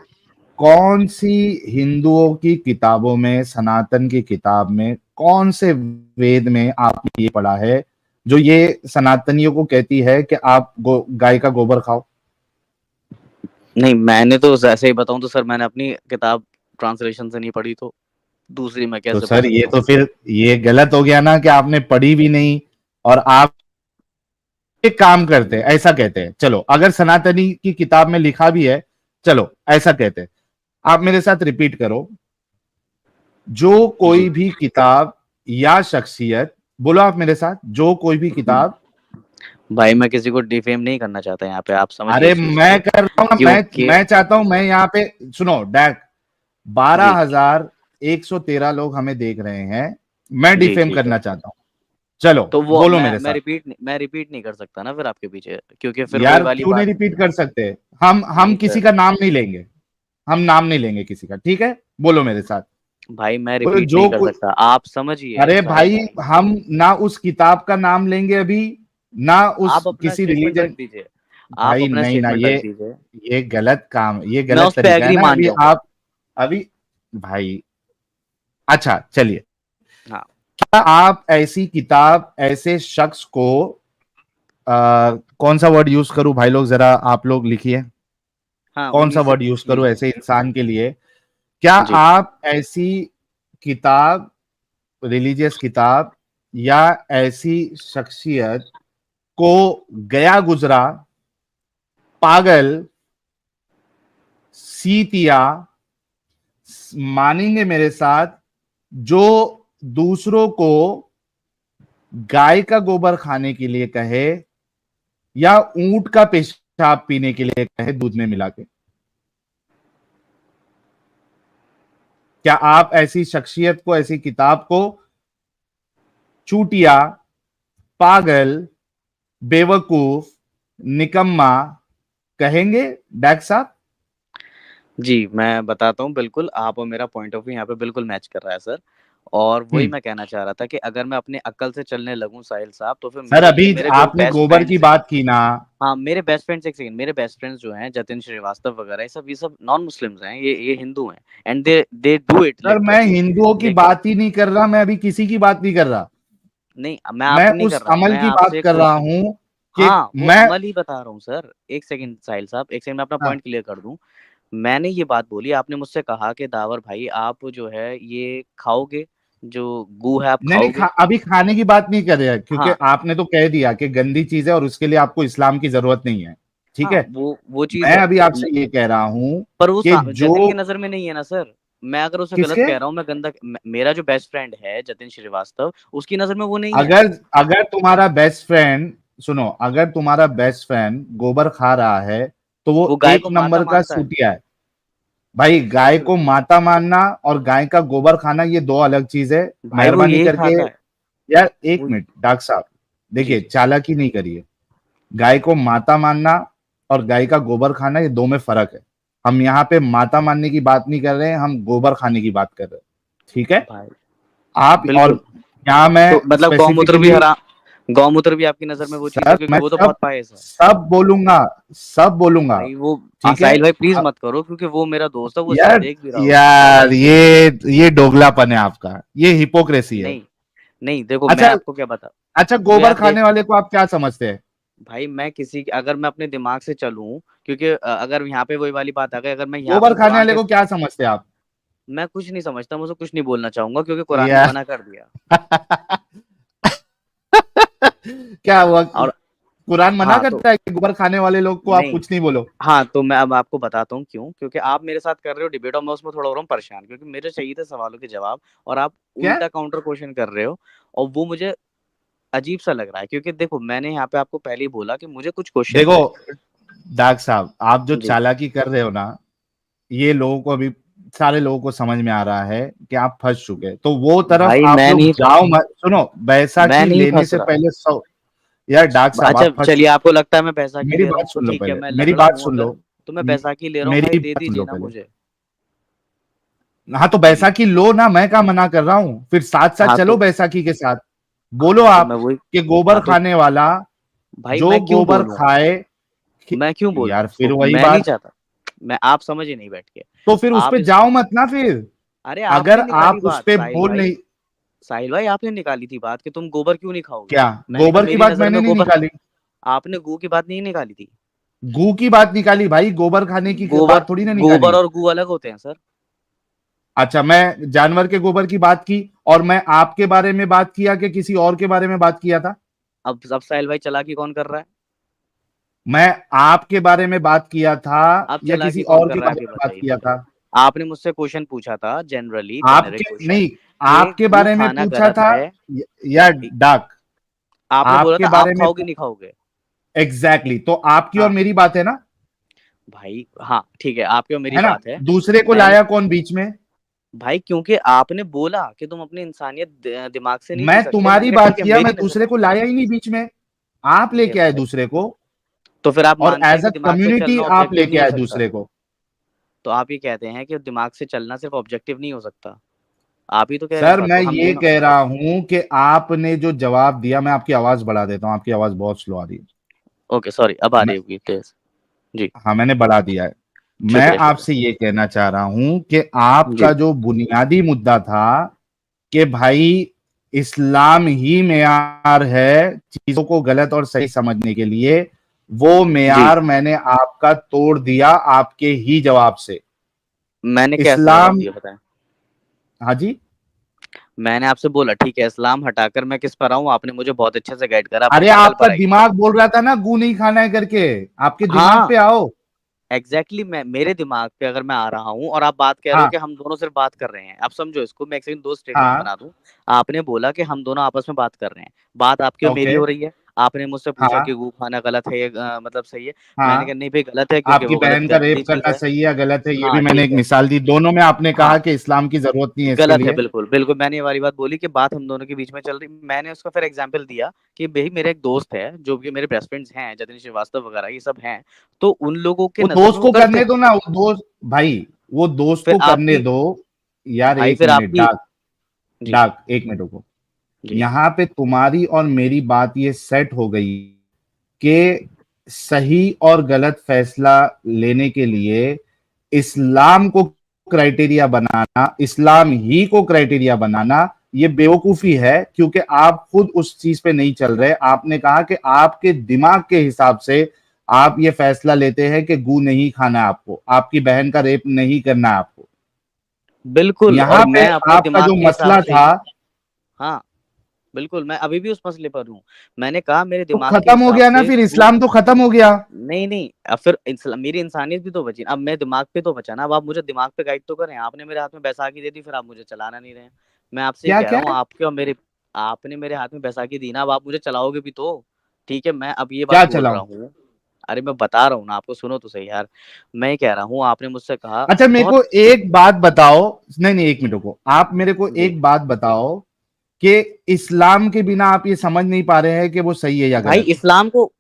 Speaker 1: कौन सी हिंदुओं की किताबों में, सनातन की किताब में, कौन से वेद में आपने ये पढ़ा है जो ये सनातनियों को कहती है कि आप गाय का गोबर खाओ?
Speaker 2: नहीं, मैंने तो ऐसे ही बताऊँ तो सर, मैंने अपनी किताब ट्रांसलेशन से नहीं पढ़ी, तो दूसरी मैं
Speaker 1: तो
Speaker 2: कैसे पढ़
Speaker 1: सर ये
Speaker 2: सकता हूँ?
Speaker 1: तो फिर ये गलत हो गया ना कि आपने पढ़ी भी नहीं, और आप एक काम करते हैं, ऐसा कहते हैं, चलो अगर सनातनी की किताब में लिखा भी है, चलो ऐसा कहते हैं, आप मेरे साथ रिपीट करो, जो
Speaker 2: जी।
Speaker 1: कोई भी किताब या शख्सियत, बोलो आप मेरे साथ, जो कोई भी किताब।
Speaker 2: भाई, मैं किसी को डिफेम नहीं करना चाहता यहाँ पे, आप समझिए
Speaker 1: अरे
Speaker 2: इस चीज़
Speaker 1: मैं
Speaker 2: को।
Speaker 1: कर रहा हूं ना,
Speaker 2: क्योंकि
Speaker 1: मैं चाहता हूं, मैं यहाँ पे, सुनो डैक,
Speaker 2: जी,
Speaker 1: 12,113 लोग हमें देख रहे हैं, मैं
Speaker 2: जी,
Speaker 1: डिफेम
Speaker 2: ठीक है।
Speaker 1: करना चाहता हूं, चलो
Speaker 2: तो वो
Speaker 1: बोलो मेरे साथ।
Speaker 2: मैं रिपीट नहीं कर सकता ना फिर आपके पीछे, क्योंकि फिर वही
Speaker 1: यार
Speaker 2: वाली
Speaker 1: क्यों नहीं
Speaker 2: बात।
Speaker 1: रिपीट कर सकते? हम
Speaker 2: नहीं
Speaker 1: किसी
Speaker 2: सर,
Speaker 1: का नाम नहीं लेंगे, हम नाम नहीं लेंगे किसी का, ठीक है, बोलो मेरे साथ।
Speaker 2: भाई मैं
Speaker 1: बोलो
Speaker 2: रिपीट नहीं
Speaker 1: जो
Speaker 2: कर
Speaker 1: कोई,
Speaker 2: सकता, आप समझिए
Speaker 1: अरे
Speaker 2: साहिल
Speaker 1: भाई,
Speaker 2: भाई।
Speaker 1: हम ना उस किताब का नाम लेंगे अभी, ना उस
Speaker 2: आप अपना
Speaker 1: किसी
Speaker 2: स्टेटमेंट रख
Speaker 1: रिलीजन।
Speaker 2: दीजिए, आप
Speaker 1: भाई
Speaker 2: अपना
Speaker 1: नहीं ना,
Speaker 2: स्टेटमेंट रख दीजिए।
Speaker 1: ये गलत काम, ये
Speaker 2: मैं
Speaker 1: गलत
Speaker 2: उस पे
Speaker 1: तरीका है
Speaker 2: एग्री
Speaker 1: ना
Speaker 2: मान
Speaker 1: अभी
Speaker 2: जाऊँगा।
Speaker 1: आप, अभी, भाई, अच्छा चलिए,
Speaker 2: हाँ,
Speaker 1: क्या आप ऐसी किताब ऐसे शख्स को, कौन सा वर्ड यूज करूं भाई लोग, जरा आप लोग लिखिए,
Speaker 2: हाँ,
Speaker 1: कौन सा
Speaker 2: 19 से
Speaker 1: वर्ड यूज करूं
Speaker 2: लिखिए।
Speaker 1: ऐसे इंसान के लिए? क्या
Speaker 2: जी।
Speaker 1: आप ऐसी किताब, रिलीजियस किताब, या ऐसी शख्सियत को गया गुजरा, पागल, सीतिया मानेंगे मेरे साथ, जो दूसरों को गाय का गोबर खाने के लिए कहे, या ऊंट का पेशाब पीने के लिए कहे दूध में मिला के? क्या आप ऐसी शख्सियत को, ऐसी किताब को चूटिया, पागल, बेवकूफ, निकम्मा कहेंगे डैक साहब?
Speaker 2: जी, मैं बताता हूँ बिल्कुल, आप और मेरा पॉइंट ऑफ व्यू यहाँ पे बिल्कुल मैच कर रहा है सर। और वही मैं कहना चाह रहा था कि अगर मैं अपने अक्ल से चलने लगूँ साहिल साहब, तो फिर
Speaker 1: सर अभी
Speaker 2: मेरे जो
Speaker 1: आपने
Speaker 2: बेस्ट
Speaker 1: गोबर की
Speaker 2: फ्रेंड्स हैं,
Speaker 1: बात की ना।
Speaker 2: हाँ, मेरे बेस्ट फ्रेंड्स, एक सेकंड, मेरे बेस्ट फ्रेंड्स जो हैं जतिन श्रीवास्तव वगैरह, ये सब नॉन मुस्लिम्स हैं, ये हिंदू हैं, and they do it
Speaker 1: sir मैं
Speaker 2: लिटरली।
Speaker 1: हिंदुओं की
Speaker 2: लेकिन
Speaker 1: बात ही नहीं कर रहा, मैं अभी किसी की बात नहीं कर रहा,
Speaker 2: नहीं, मैं
Speaker 1: मैं
Speaker 2: आपकी नहीं कर
Speaker 1: उस
Speaker 2: रहा हूँ,
Speaker 1: अमल
Speaker 2: मैं
Speaker 1: की बात
Speaker 2: आपसे
Speaker 1: कर रहा
Speaker 2: क्वेश्चन,
Speaker 1: हूं कि
Speaker 2: हाँ, वो
Speaker 1: मैं,
Speaker 2: अमल ही बता रहा हूँ सर। एक सेकंड साहिल साहब, एक सेकंड, मैं अपना
Speaker 1: हाँ,
Speaker 2: पॉइंट क्लियर कर दूँ। मैंने ये बात बोली, आपने मुझसे कहा कि दावर भाई आप जो है ये खाओगे, जो गू है आप
Speaker 1: नहीं नहीं
Speaker 2: खाओगे?
Speaker 1: अभी खाने की बात नहीं कर रहे हैं, क्योंकि
Speaker 2: हाँ,
Speaker 1: आपने तो कह दिया कि गंदी चीज है और उसके लिए आपको इस्लाम की जरूरत नहीं है, ठीक
Speaker 2: हाँ,
Speaker 1: है।
Speaker 2: वो चीज़
Speaker 1: मैं
Speaker 2: है।
Speaker 1: अभी
Speaker 2: ल
Speaker 1: आपसे ये कह रहा हूं
Speaker 2: पर वो
Speaker 1: कि जो,
Speaker 2: जतिन की नज़र में नहीं है ना सर। मैं अगर उसे गलत
Speaker 1: किसके,
Speaker 2: कह रहा हूँ, मैं गंदा, मेरा जो बेस्ट फ्रेंड है जतिन श्रीवास्तव, उसकी नज़र में वो नहीं है।
Speaker 1: अगर अगर तुम्हारा बेस्ट फ्रेंड, सुनो, अगर तुम्हारा बेस्ट फ्रेंड गोबर खा रहा है तो वो
Speaker 2: वो गाय
Speaker 1: एक
Speaker 2: को माता
Speaker 1: नंबर का
Speaker 2: मानता है।
Speaker 1: सूटिया है। भाई गाय
Speaker 2: बिल्कुल,
Speaker 1: को माता मानना और गाय का गोबर खाना ये दो अलग चीज है।
Speaker 2: भाई वो
Speaker 1: मेहरबानी
Speaker 2: यही
Speaker 1: करके,
Speaker 2: खाता है।
Speaker 1: यार एक
Speaker 2: वो
Speaker 1: मिनट डॉक्टर साहब,
Speaker 2: जी,
Speaker 1: देखिए
Speaker 2: जी।
Speaker 1: चालाकी नहीं करिए, गाय को माता मानना और गाय का गोबर खाना ये दो में फर्क है। हम यहाँ पे माता मानने की बात नहीं कर रहे हैं, हम गोबर खाने की बात कर रहे हैं, ठीक है।
Speaker 2: भाई
Speaker 1: आप, और
Speaker 2: बिल्कुल।
Speaker 1: यहाँ मैं
Speaker 2: तो मतलब
Speaker 1: स्पेसिफिकली,
Speaker 2: गौमूत्र भी आपकी नज़र में वो चीज़ है,
Speaker 1: सर
Speaker 2: क्योंकि
Speaker 1: मैं
Speaker 2: वो तो
Speaker 1: सब
Speaker 2: बहुत पायस है।
Speaker 1: सब बोलूंगा, सब बोलूंगा,
Speaker 2: भाई वो, हाँ,
Speaker 1: ठीक है।
Speaker 2: साहिल भाई प्लीज़
Speaker 1: अब
Speaker 2: मत करो, क्योंकि वो मेरा दोस्त है, वो शायद
Speaker 1: यार,
Speaker 2: देख भी रहा होगा।
Speaker 1: यार ये दोगलापन है आपका, ये हिपोक्रेसी है।
Speaker 2: नहीं, नहीं, देखो मैं
Speaker 1: अच्छा,
Speaker 2: आपको क्या बता,
Speaker 1: अच्छा
Speaker 2: वो
Speaker 1: गोबर
Speaker 2: यार देख,
Speaker 1: खाने वाले को आप क्या समझते हैं?
Speaker 2: भाई मैं किसी, अगर मैं अपने दिमाग से चलूँ, क्योंकि अगर यहाँ पे वही वाली बात आ गई, अगर मैं यहाँ पे
Speaker 1: गोबर खाने
Speaker 2: कुरान
Speaker 1: वाले
Speaker 2: के,
Speaker 1: को क्या समझते हैं आप?
Speaker 2: मैं कुछ नहीं समझता, मुझे कुछ नहीं बोलना चाहूँगा, क्योंकि कुरान ने
Speaker 1: यार
Speaker 2: मना कर दिया।
Speaker 1: क्या हुआ,
Speaker 2: और
Speaker 1: कुरान मना
Speaker 2: हाँ, तो
Speaker 1: करता है कि गोबर खाने वाले लोग को आप
Speaker 2: नहीं,
Speaker 1: कुछ नहीं बोलो?
Speaker 2: हाँ, तो मैं अब आपको बताता हूँ क्यों, क्योंकि आप मेरे साथ कर रहे हो डिबेट और मैं उसमें थोड़ा हो रहा हूँ परेशान, क्योंकि मेरे चाहिए थे सवालों के जवाब, और आप
Speaker 1: क्या?
Speaker 2: उल्टा काउंटर क्वेश्चन कर रहे हो, और वो मुझे अजीब सा लग रहा है, क्योंकि देखो मैंने यहाँ पे आपको पहले ही बोला कि मुझे कुछ क्वेश्चंस
Speaker 1: देखो
Speaker 2: हैं।
Speaker 1: दाग साहब, आप जो
Speaker 2: जी,
Speaker 1: चालाकी कर रहे हो ना, ये लोगों को अभी, सारे लोगों को समझ में आ रहा है कि आप फंस चुके हैं, तो वो तरफ
Speaker 2: भाई
Speaker 1: आप
Speaker 2: मैं
Speaker 1: लोग
Speaker 2: नहीं,
Speaker 1: जाओ मत। सुनो,
Speaker 2: मैं
Speaker 1: बैसाखी
Speaker 2: नहीं
Speaker 1: लेने
Speaker 2: फंस
Speaker 1: से
Speaker 2: रहा।
Speaker 1: पहले 100, यार डाक साहब आप
Speaker 2: अच्छा
Speaker 1: फंस
Speaker 2: चलिए, आपको लगता है मैं बैसाखी
Speaker 1: मेरी
Speaker 2: ले रहा
Speaker 1: बात
Speaker 2: हूँ तो
Speaker 1: सुन लो
Speaker 2: ठीक है,
Speaker 1: पहले,
Speaker 2: मैं
Speaker 1: मेरी
Speaker 2: लंगड़ा
Speaker 1: बात
Speaker 2: हूँ
Speaker 1: सुन लो,
Speaker 2: अगर, तो मैं बैसाखी ले रहा हूँ
Speaker 1: मेरी
Speaker 2: भाई, दे
Speaker 1: बात सुन
Speaker 2: दीजिए
Speaker 1: लो
Speaker 2: ना
Speaker 1: पहले।
Speaker 2: मुझे।
Speaker 1: हाँ तो
Speaker 2: जी
Speaker 1: बैसाखी लो ना, मैं क्या मना कर रहा हूँ, फिर साथ साथ
Speaker 2: हाँ
Speaker 1: चलो
Speaker 2: तो
Speaker 1: बैसाखी के साथ। बोलो
Speaker 2: हाँ तो
Speaker 1: आप
Speaker 2: मैं वही,
Speaker 1: कि गोबर
Speaker 2: हाँ तो
Speaker 1: खाने वाला
Speaker 2: भाई
Speaker 1: जो
Speaker 2: मैं क्यों
Speaker 1: गोबर
Speaker 2: बोलूं,
Speaker 1: खाए।
Speaker 2: मैं क्यों बोलूं
Speaker 1: यार फिर
Speaker 2: उसको,
Speaker 1: वही
Speaker 2: मैं नहीं
Speaker 1: बात,
Speaker 2: चाहता। मैं, आप समझ ही नहीं बैठ के,
Speaker 1: तो फिर उस
Speaker 2: आप
Speaker 1: पे
Speaker 2: इस,
Speaker 1: जाओ मत ना फिर।
Speaker 2: अरे
Speaker 1: अगर
Speaker 2: आपने निकाली
Speaker 1: आप उस
Speaker 2: बात
Speaker 1: पे
Speaker 2: साहिल
Speaker 1: बोल
Speaker 2: भाई,
Speaker 1: नहीं,
Speaker 2: साहिल भाई आपने निकाली थी बात कि तुम गोबर क्यों नहीं खाओगे।
Speaker 1: क्या
Speaker 2: मैंने कहा
Speaker 1: गोबर की
Speaker 2: मेरी
Speaker 1: बात
Speaker 2: नजर
Speaker 1: मैंने
Speaker 2: में
Speaker 1: नहीं
Speaker 2: गोबर,
Speaker 1: निकाली,
Speaker 2: आपने गू की बात नहीं निकाली थी।
Speaker 1: गू की बात निकाली भाई, गोबर खाने की
Speaker 2: गोबर,
Speaker 1: बात थोड़ी ना
Speaker 2: गोबर
Speaker 1: निकाली।
Speaker 2: और गू अलग होते हैं सर।
Speaker 1: अच्छा मैं जानवर के गोबर की बात की, और मैं आपके बारे में बात किया कि किसी और के बारे में बात किया था?
Speaker 2: अब साहिल भाई चालाकी कौन कर रहा है,
Speaker 1: मैं आपके बारे में बात किया था
Speaker 2: अब
Speaker 1: या किसी
Speaker 2: चालाकी कौन
Speaker 1: और
Speaker 2: कर
Speaker 1: के
Speaker 2: रहा है,
Speaker 1: बारे
Speaker 2: आप ये
Speaker 1: में बात
Speaker 2: बताइए
Speaker 1: किया
Speaker 2: मुझे।
Speaker 1: था?
Speaker 2: आपने मुझसे क्वेश्चन पूछा था, जनरली जेनेरिक
Speaker 1: आपके
Speaker 2: क्वेश्चन,
Speaker 1: नहीं,
Speaker 2: कि
Speaker 1: आपके
Speaker 2: गू
Speaker 1: बारे में
Speaker 2: खाना
Speaker 1: पूछा
Speaker 2: गलत
Speaker 1: था
Speaker 2: है।
Speaker 1: या डाक?
Speaker 2: आपने बोला
Speaker 1: आपके
Speaker 2: था आप
Speaker 1: बारे में
Speaker 2: खाओगे नहीं खाओगे।
Speaker 1: एग्जैक्टली तो आपकी और
Speaker 2: हाँ
Speaker 1: मेरी बात है ना,
Speaker 2: भाई, हाँ ठीक है, आपकी और मेरी
Speaker 1: है ना?
Speaker 2: बात है।
Speaker 1: दूसरे को
Speaker 2: मैंने,
Speaker 1: लाया कौन बीच में?
Speaker 2: भाई क्योंकि आपने बोला कि तुम अपनी इंसानियत दिमाग से नहीं जी
Speaker 1: मैं
Speaker 2: सकते,
Speaker 1: तुम्हारी
Speaker 2: मैंने कहा
Speaker 1: बात
Speaker 2: ठीक है
Speaker 1: किया,
Speaker 2: मेरी
Speaker 1: मैं
Speaker 2: नजर,
Speaker 1: दूसरे को लाया ही नहीं बीच में। आप
Speaker 2: ठीक है
Speaker 1: लेके आए
Speaker 2: भाई,
Speaker 1: दूसरे को,
Speaker 2: तो फिर आप
Speaker 1: और
Speaker 2: मानते हैं
Speaker 1: एज
Speaker 2: कि
Speaker 1: अ
Speaker 2: दिमाग से
Speaker 1: कम्युनिटी
Speaker 2: चलना
Speaker 1: आप
Speaker 2: ऑब्जेक्टिव
Speaker 1: लेके
Speaker 2: नहीं हो
Speaker 1: आए
Speaker 2: सकता।
Speaker 1: दूसरे को।
Speaker 2: तो आप ये कहते हैं कि दिमाग से चलना सिर्फ ऑब्जेक्टिव नहीं हो सकता, आप ही तो कह रहे हैं इस
Speaker 1: सर
Speaker 2: बात
Speaker 1: मैं
Speaker 2: को, हम
Speaker 1: ये
Speaker 2: दोनों।
Speaker 1: कह रहा हूं कि आपने जो जवाब दिया, मैं आपकी आवाज बढ़ा देता हूं, आपकी आवाज बहुत स्लो आ रही है।
Speaker 2: ओके सॉरी, अब आ
Speaker 1: मैं,
Speaker 2: रही होगी तेज। जी,
Speaker 1: हाँ मैंने बढ़ा दिया है। मैं
Speaker 2: शुक्रिया शुक्रिया।
Speaker 1: आपसे ये कहना चाह रहा हूं कि आपका
Speaker 2: जी
Speaker 1: जो बुनियादी मुद्दा था कि भाई इस्लाम ही मेयार है चीजों को गलत और सही समझने के लिए, वो
Speaker 2: जी,
Speaker 1: मेयार मैंने आपका तोड़ दिया आपके ही जवाब से।
Speaker 2: मैंने कैसे जवाब
Speaker 1: इस्लाम,
Speaker 2: दिया बताएं।
Speaker 1: हाँ जी,
Speaker 2: मैंने आपसे बोला ठीक है, इस्लाम हटाकर मैं किस पर आऊं, आपने मुझे बहुत अच्छे से गाइड करा,
Speaker 1: अरे
Speaker 2: अपनी अकल
Speaker 1: आपका
Speaker 2: पर आइए।
Speaker 1: दिमाग बोल रहा था ना गू नहीं खाना है करके, आपके दिमाग
Speaker 2: हाँ
Speaker 1: पे आओ।
Speaker 2: एग्जैक्टली मैं, मेरे दिमाग पे अगर मैं आ रहा हूँ और आप बात कह रहे हो
Speaker 1: हाँ
Speaker 2: कि हम दोनों सिर्फ बात कर रहे हैं, आप समझो इसको, मैं एक सेकंड दो स्टेटमेंट
Speaker 1: हाँ
Speaker 2: बना दूं। आपने बोला कि हम दोनों आपस में बात कर रहे हैं, बात आपकी और मेरी
Speaker 1: ओके,
Speaker 2: हो रही है। आपने मुझसे पूछा
Speaker 1: हाँ
Speaker 2: कि गू खाना गलत है या मतलब सही है। मैंने
Speaker 1: हाँ,
Speaker 2: कहा नहीं भाई गलत है, क्योंकि
Speaker 1: आपकी
Speaker 2: वो गलत
Speaker 1: बहन का रेप
Speaker 2: जहरीली चीज
Speaker 1: करना
Speaker 2: है।
Speaker 1: सही है या गलत है, ये भी
Speaker 2: हाँ
Speaker 1: मैंने
Speaker 2: ठीक
Speaker 1: एक
Speaker 2: है,
Speaker 1: मिसाल दी, दोनों में आपने कहा
Speaker 2: हाँ
Speaker 1: कि इस्लाम की जरूरत नहीं है इसके
Speaker 2: गलत है,
Speaker 1: लिए।
Speaker 2: बिल्कुल बिल्कुल, मैंने ये वाली बात बोली कि बात हम दोनों के बीच में चल रही। मैंने उसका फिर एग्जांपल दिया कि भाई मेरे एक दोस्त है, जो कि मेरे बेस्ट फ्रेंड्स हैं, जतिन श्रीवास्तव वगैरह ये सब हैं, तो उन लोगों के
Speaker 1: वो
Speaker 2: नजर में
Speaker 1: दोस्त
Speaker 2: वो
Speaker 1: को
Speaker 2: करते
Speaker 1: करने
Speaker 2: हैं।
Speaker 1: दो ना, वो दोस्त भाई, वो दोस्त
Speaker 2: फिर
Speaker 1: को करने
Speaker 2: आपकी,
Speaker 1: दो। यार
Speaker 2: भाई
Speaker 1: एक
Speaker 2: फिर
Speaker 1: मिनट
Speaker 2: आपकी,
Speaker 1: डाक,
Speaker 2: जी
Speaker 1: डाक एक मिनट रुको।
Speaker 2: जी
Speaker 1: यहाँ पे तुम्हारी और मेरी बात ये सेट हो गई कि सही और गलत फैसला लेने के लिए इस्लाम को क्राइटेरिया बनाना, इस्लाम ही को क्राइटेरिया बनाना, ये बेवकूफी है, क्योंकि आप खुद उस चीज पे नहीं चल रहे। आपने कहा कि आपके दिमाग के हिसाब से आप ये फैसला लेते हैं कि गू नहीं खाना है आपको, आपकी बहन का रेप नहीं करना है आपको।
Speaker 2: बिल्कुल, और
Speaker 1: यहाँ पे
Speaker 2: मैं अपने
Speaker 1: आपका
Speaker 2: दिमाग
Speaker 1: जो
Speaker 2: के हिसाब
Speaker 1: मसला
Speaker 2: से
Speaker 1: था,
Speaker 2: ही, हाँ बिल्कुल, मैं अभी भी उस मसले पर हूँ। मैंने कहा मेरे
Speaker 1: तो
Speaker 2: दिमाग के
Speaker 1: खत्म हो
Speaker 2: हिसाब
Speaker 1: गया ना,
Speaker 2: से
Speaker 1: फिर
Speaker 2: गू,
Speaker 1: इस्लाम तो खत्म हो गया।
Speaker 2: नहीं नहीं, अब फिर मेरी इंसानियत भी तो बची, अब मैं दिमाग पे तो बचा ना। अब आप मुझे दिमाग पे गाइड तो करें, आपने मेरे हाथ में बैसाखी दे दी, फिर आप मुझे चलाना नहीं रहे हैं। मैं आपसे ये
Speaker 1: क्या
Speaker 2: कह रहा
Speaker 1: क्या?
Speaker 2: हूँ, आपके और मेरे, आपने मेरे हाथ में बैसाखी दी ना, अब आप मुझे चलाओगे भी तो। ठीक है, मैं अब ये बात
Speaker 1: क्या
Speaker 2: बोल रहा
Speaker 1: चलाऊं?
Speaker 2: हूँ, अरे मैं बता रहा हूँ ना आपको, सुनो तो सही यार। मैं ये कह रहा हूँ, आपने मुझसे कहा
Speaker 1: अच्छा मेरे
Speaker 2: बहुत,
Speaker 1: को एक बात बताओ, नहीं नहीं एक मिनट
Speaker 2: जी
Speaker 1: रुको, आप मेरे को
Speaker 2: जी
Speaker 1: एक बात बताओ कि इस्लाम के बिना आप ये समझ नहीं पा रहे हैं कि वो सही है या
Speaker 2: भाई,
Speaker 1: गलत है?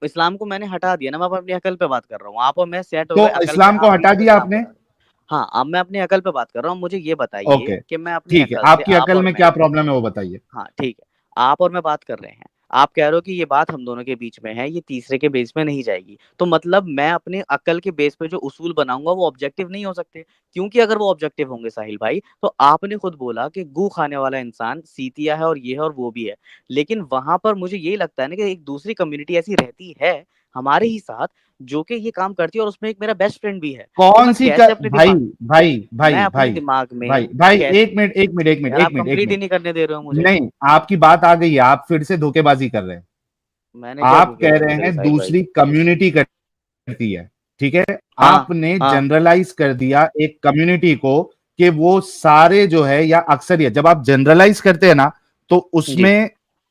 Speaker 2: इस्लाम को मैंने हटा दिया ना, मैं अब अपनी अकल पे बात कर रहा हूँ। आप और मैं सेट हो
Speaker 1: तो
Speaker 2: गए अकल पे,
Speaker 1: इस्लाम को
Speaker 2: आप
Speaker 1: हटा
Speaker 2: बीच में
Speaker 1: दिया
Speaker 2: इस्लाम को
Speaker 1: आपने?
Speaker 2: हटा दिया। हाँ, अब मैं अपनी अकल पे बात कर रहा हूँ, मुझे ये बताइए
Speaker 1: ओके,
Speaker 2: कि मैं अपनी
Speaker 1: ठीक है,
Speaker 2: अकल से,
Speaker 1: आपकी
Speaker 2: आप
Speaker 1: अकल
Speaker 2: और
Speaker 1: में
Speaker 2: मैं,
Speaker 1: क्या प्रॉब्लम है वो बताइए।
Speaker 2: हाँ ठीक है, आप और मैं बात कर रहे हैं, आप कह रहे हो कि ये बात हम दोनों के बीच में है, ये तीसरे के बेस में नहीं जाएगी, तो मतलब मैं अपने अकल के बेस पे जो उसूल बनाऊंगा वो ऑब्जेक्टिव नहीं हो सकते। क्योंकि अगर वो ऑब्जेक्टिव होंगे साहिल भाई, तो आपने खुद बोला कि गू खाने वाला इंसान सीतिया है और ये है और वो भी है। लेकिन वहां पर मुझे यही लगता है ना कि एक दूसरी कम्युनिटी ऐसी रहती है हमारे ही साथ, जो कि ये काम करती है, और उसमें एक मेरा बेस्ट फ्रेंड भी है। तो
Speaker 1: कौन
Speaker 2: मैं
Speaker 1: सी
Speaker 2: कैसे अपने
Speaker 1: भाई,
Speaker 2: दिमाग,
Speaker 1: भाई
Speaker 2: मैं
Speaker 1: भाई
Speaker 2: अपने
Speaker 1: भाई,
Speaker 2: दिमाग
Speaker 1: भाई
Speaker 2: में
Speaker 1: भाई
Speaker 2: कैसे,
Speaker 1: एक मिनट एक मिनट एक मिनट
Speaker 2: यार
Speaker 1: एक
Speaker 2: आप
Speaker 1: मिनट एक
Speaker 2: कंप्लीट ही
Speaker 1: मिनट,
Speaker 2: नहीं करने दे रहे हो मुझे।
Speaker 1: नहीं आपकी बात आ गई है, आप फिर से धोखेबाजी कर रहे हैं।
Speaker 2: मैंने क्या
Speaker 1: आप कह रहे
Speaker 2: धोखेबाजी करी
Speaker 1: हैं
Speaker 2: साहिल भाई।
Speaker 1: दूसरी कम्युनिटी करती है, ठीक है,
Speaker 2: हाँ
Speaker 1: आपने
Speaker 2: हाँ
Speaker 1: जनरलाइज कर दिया एक कम्युनिटी को कि वो सारे जो है या अक्सरियत, जब आप जनरलाइज करते हैं ना तो
Speaker 2: जी
Speaker 1: उसमें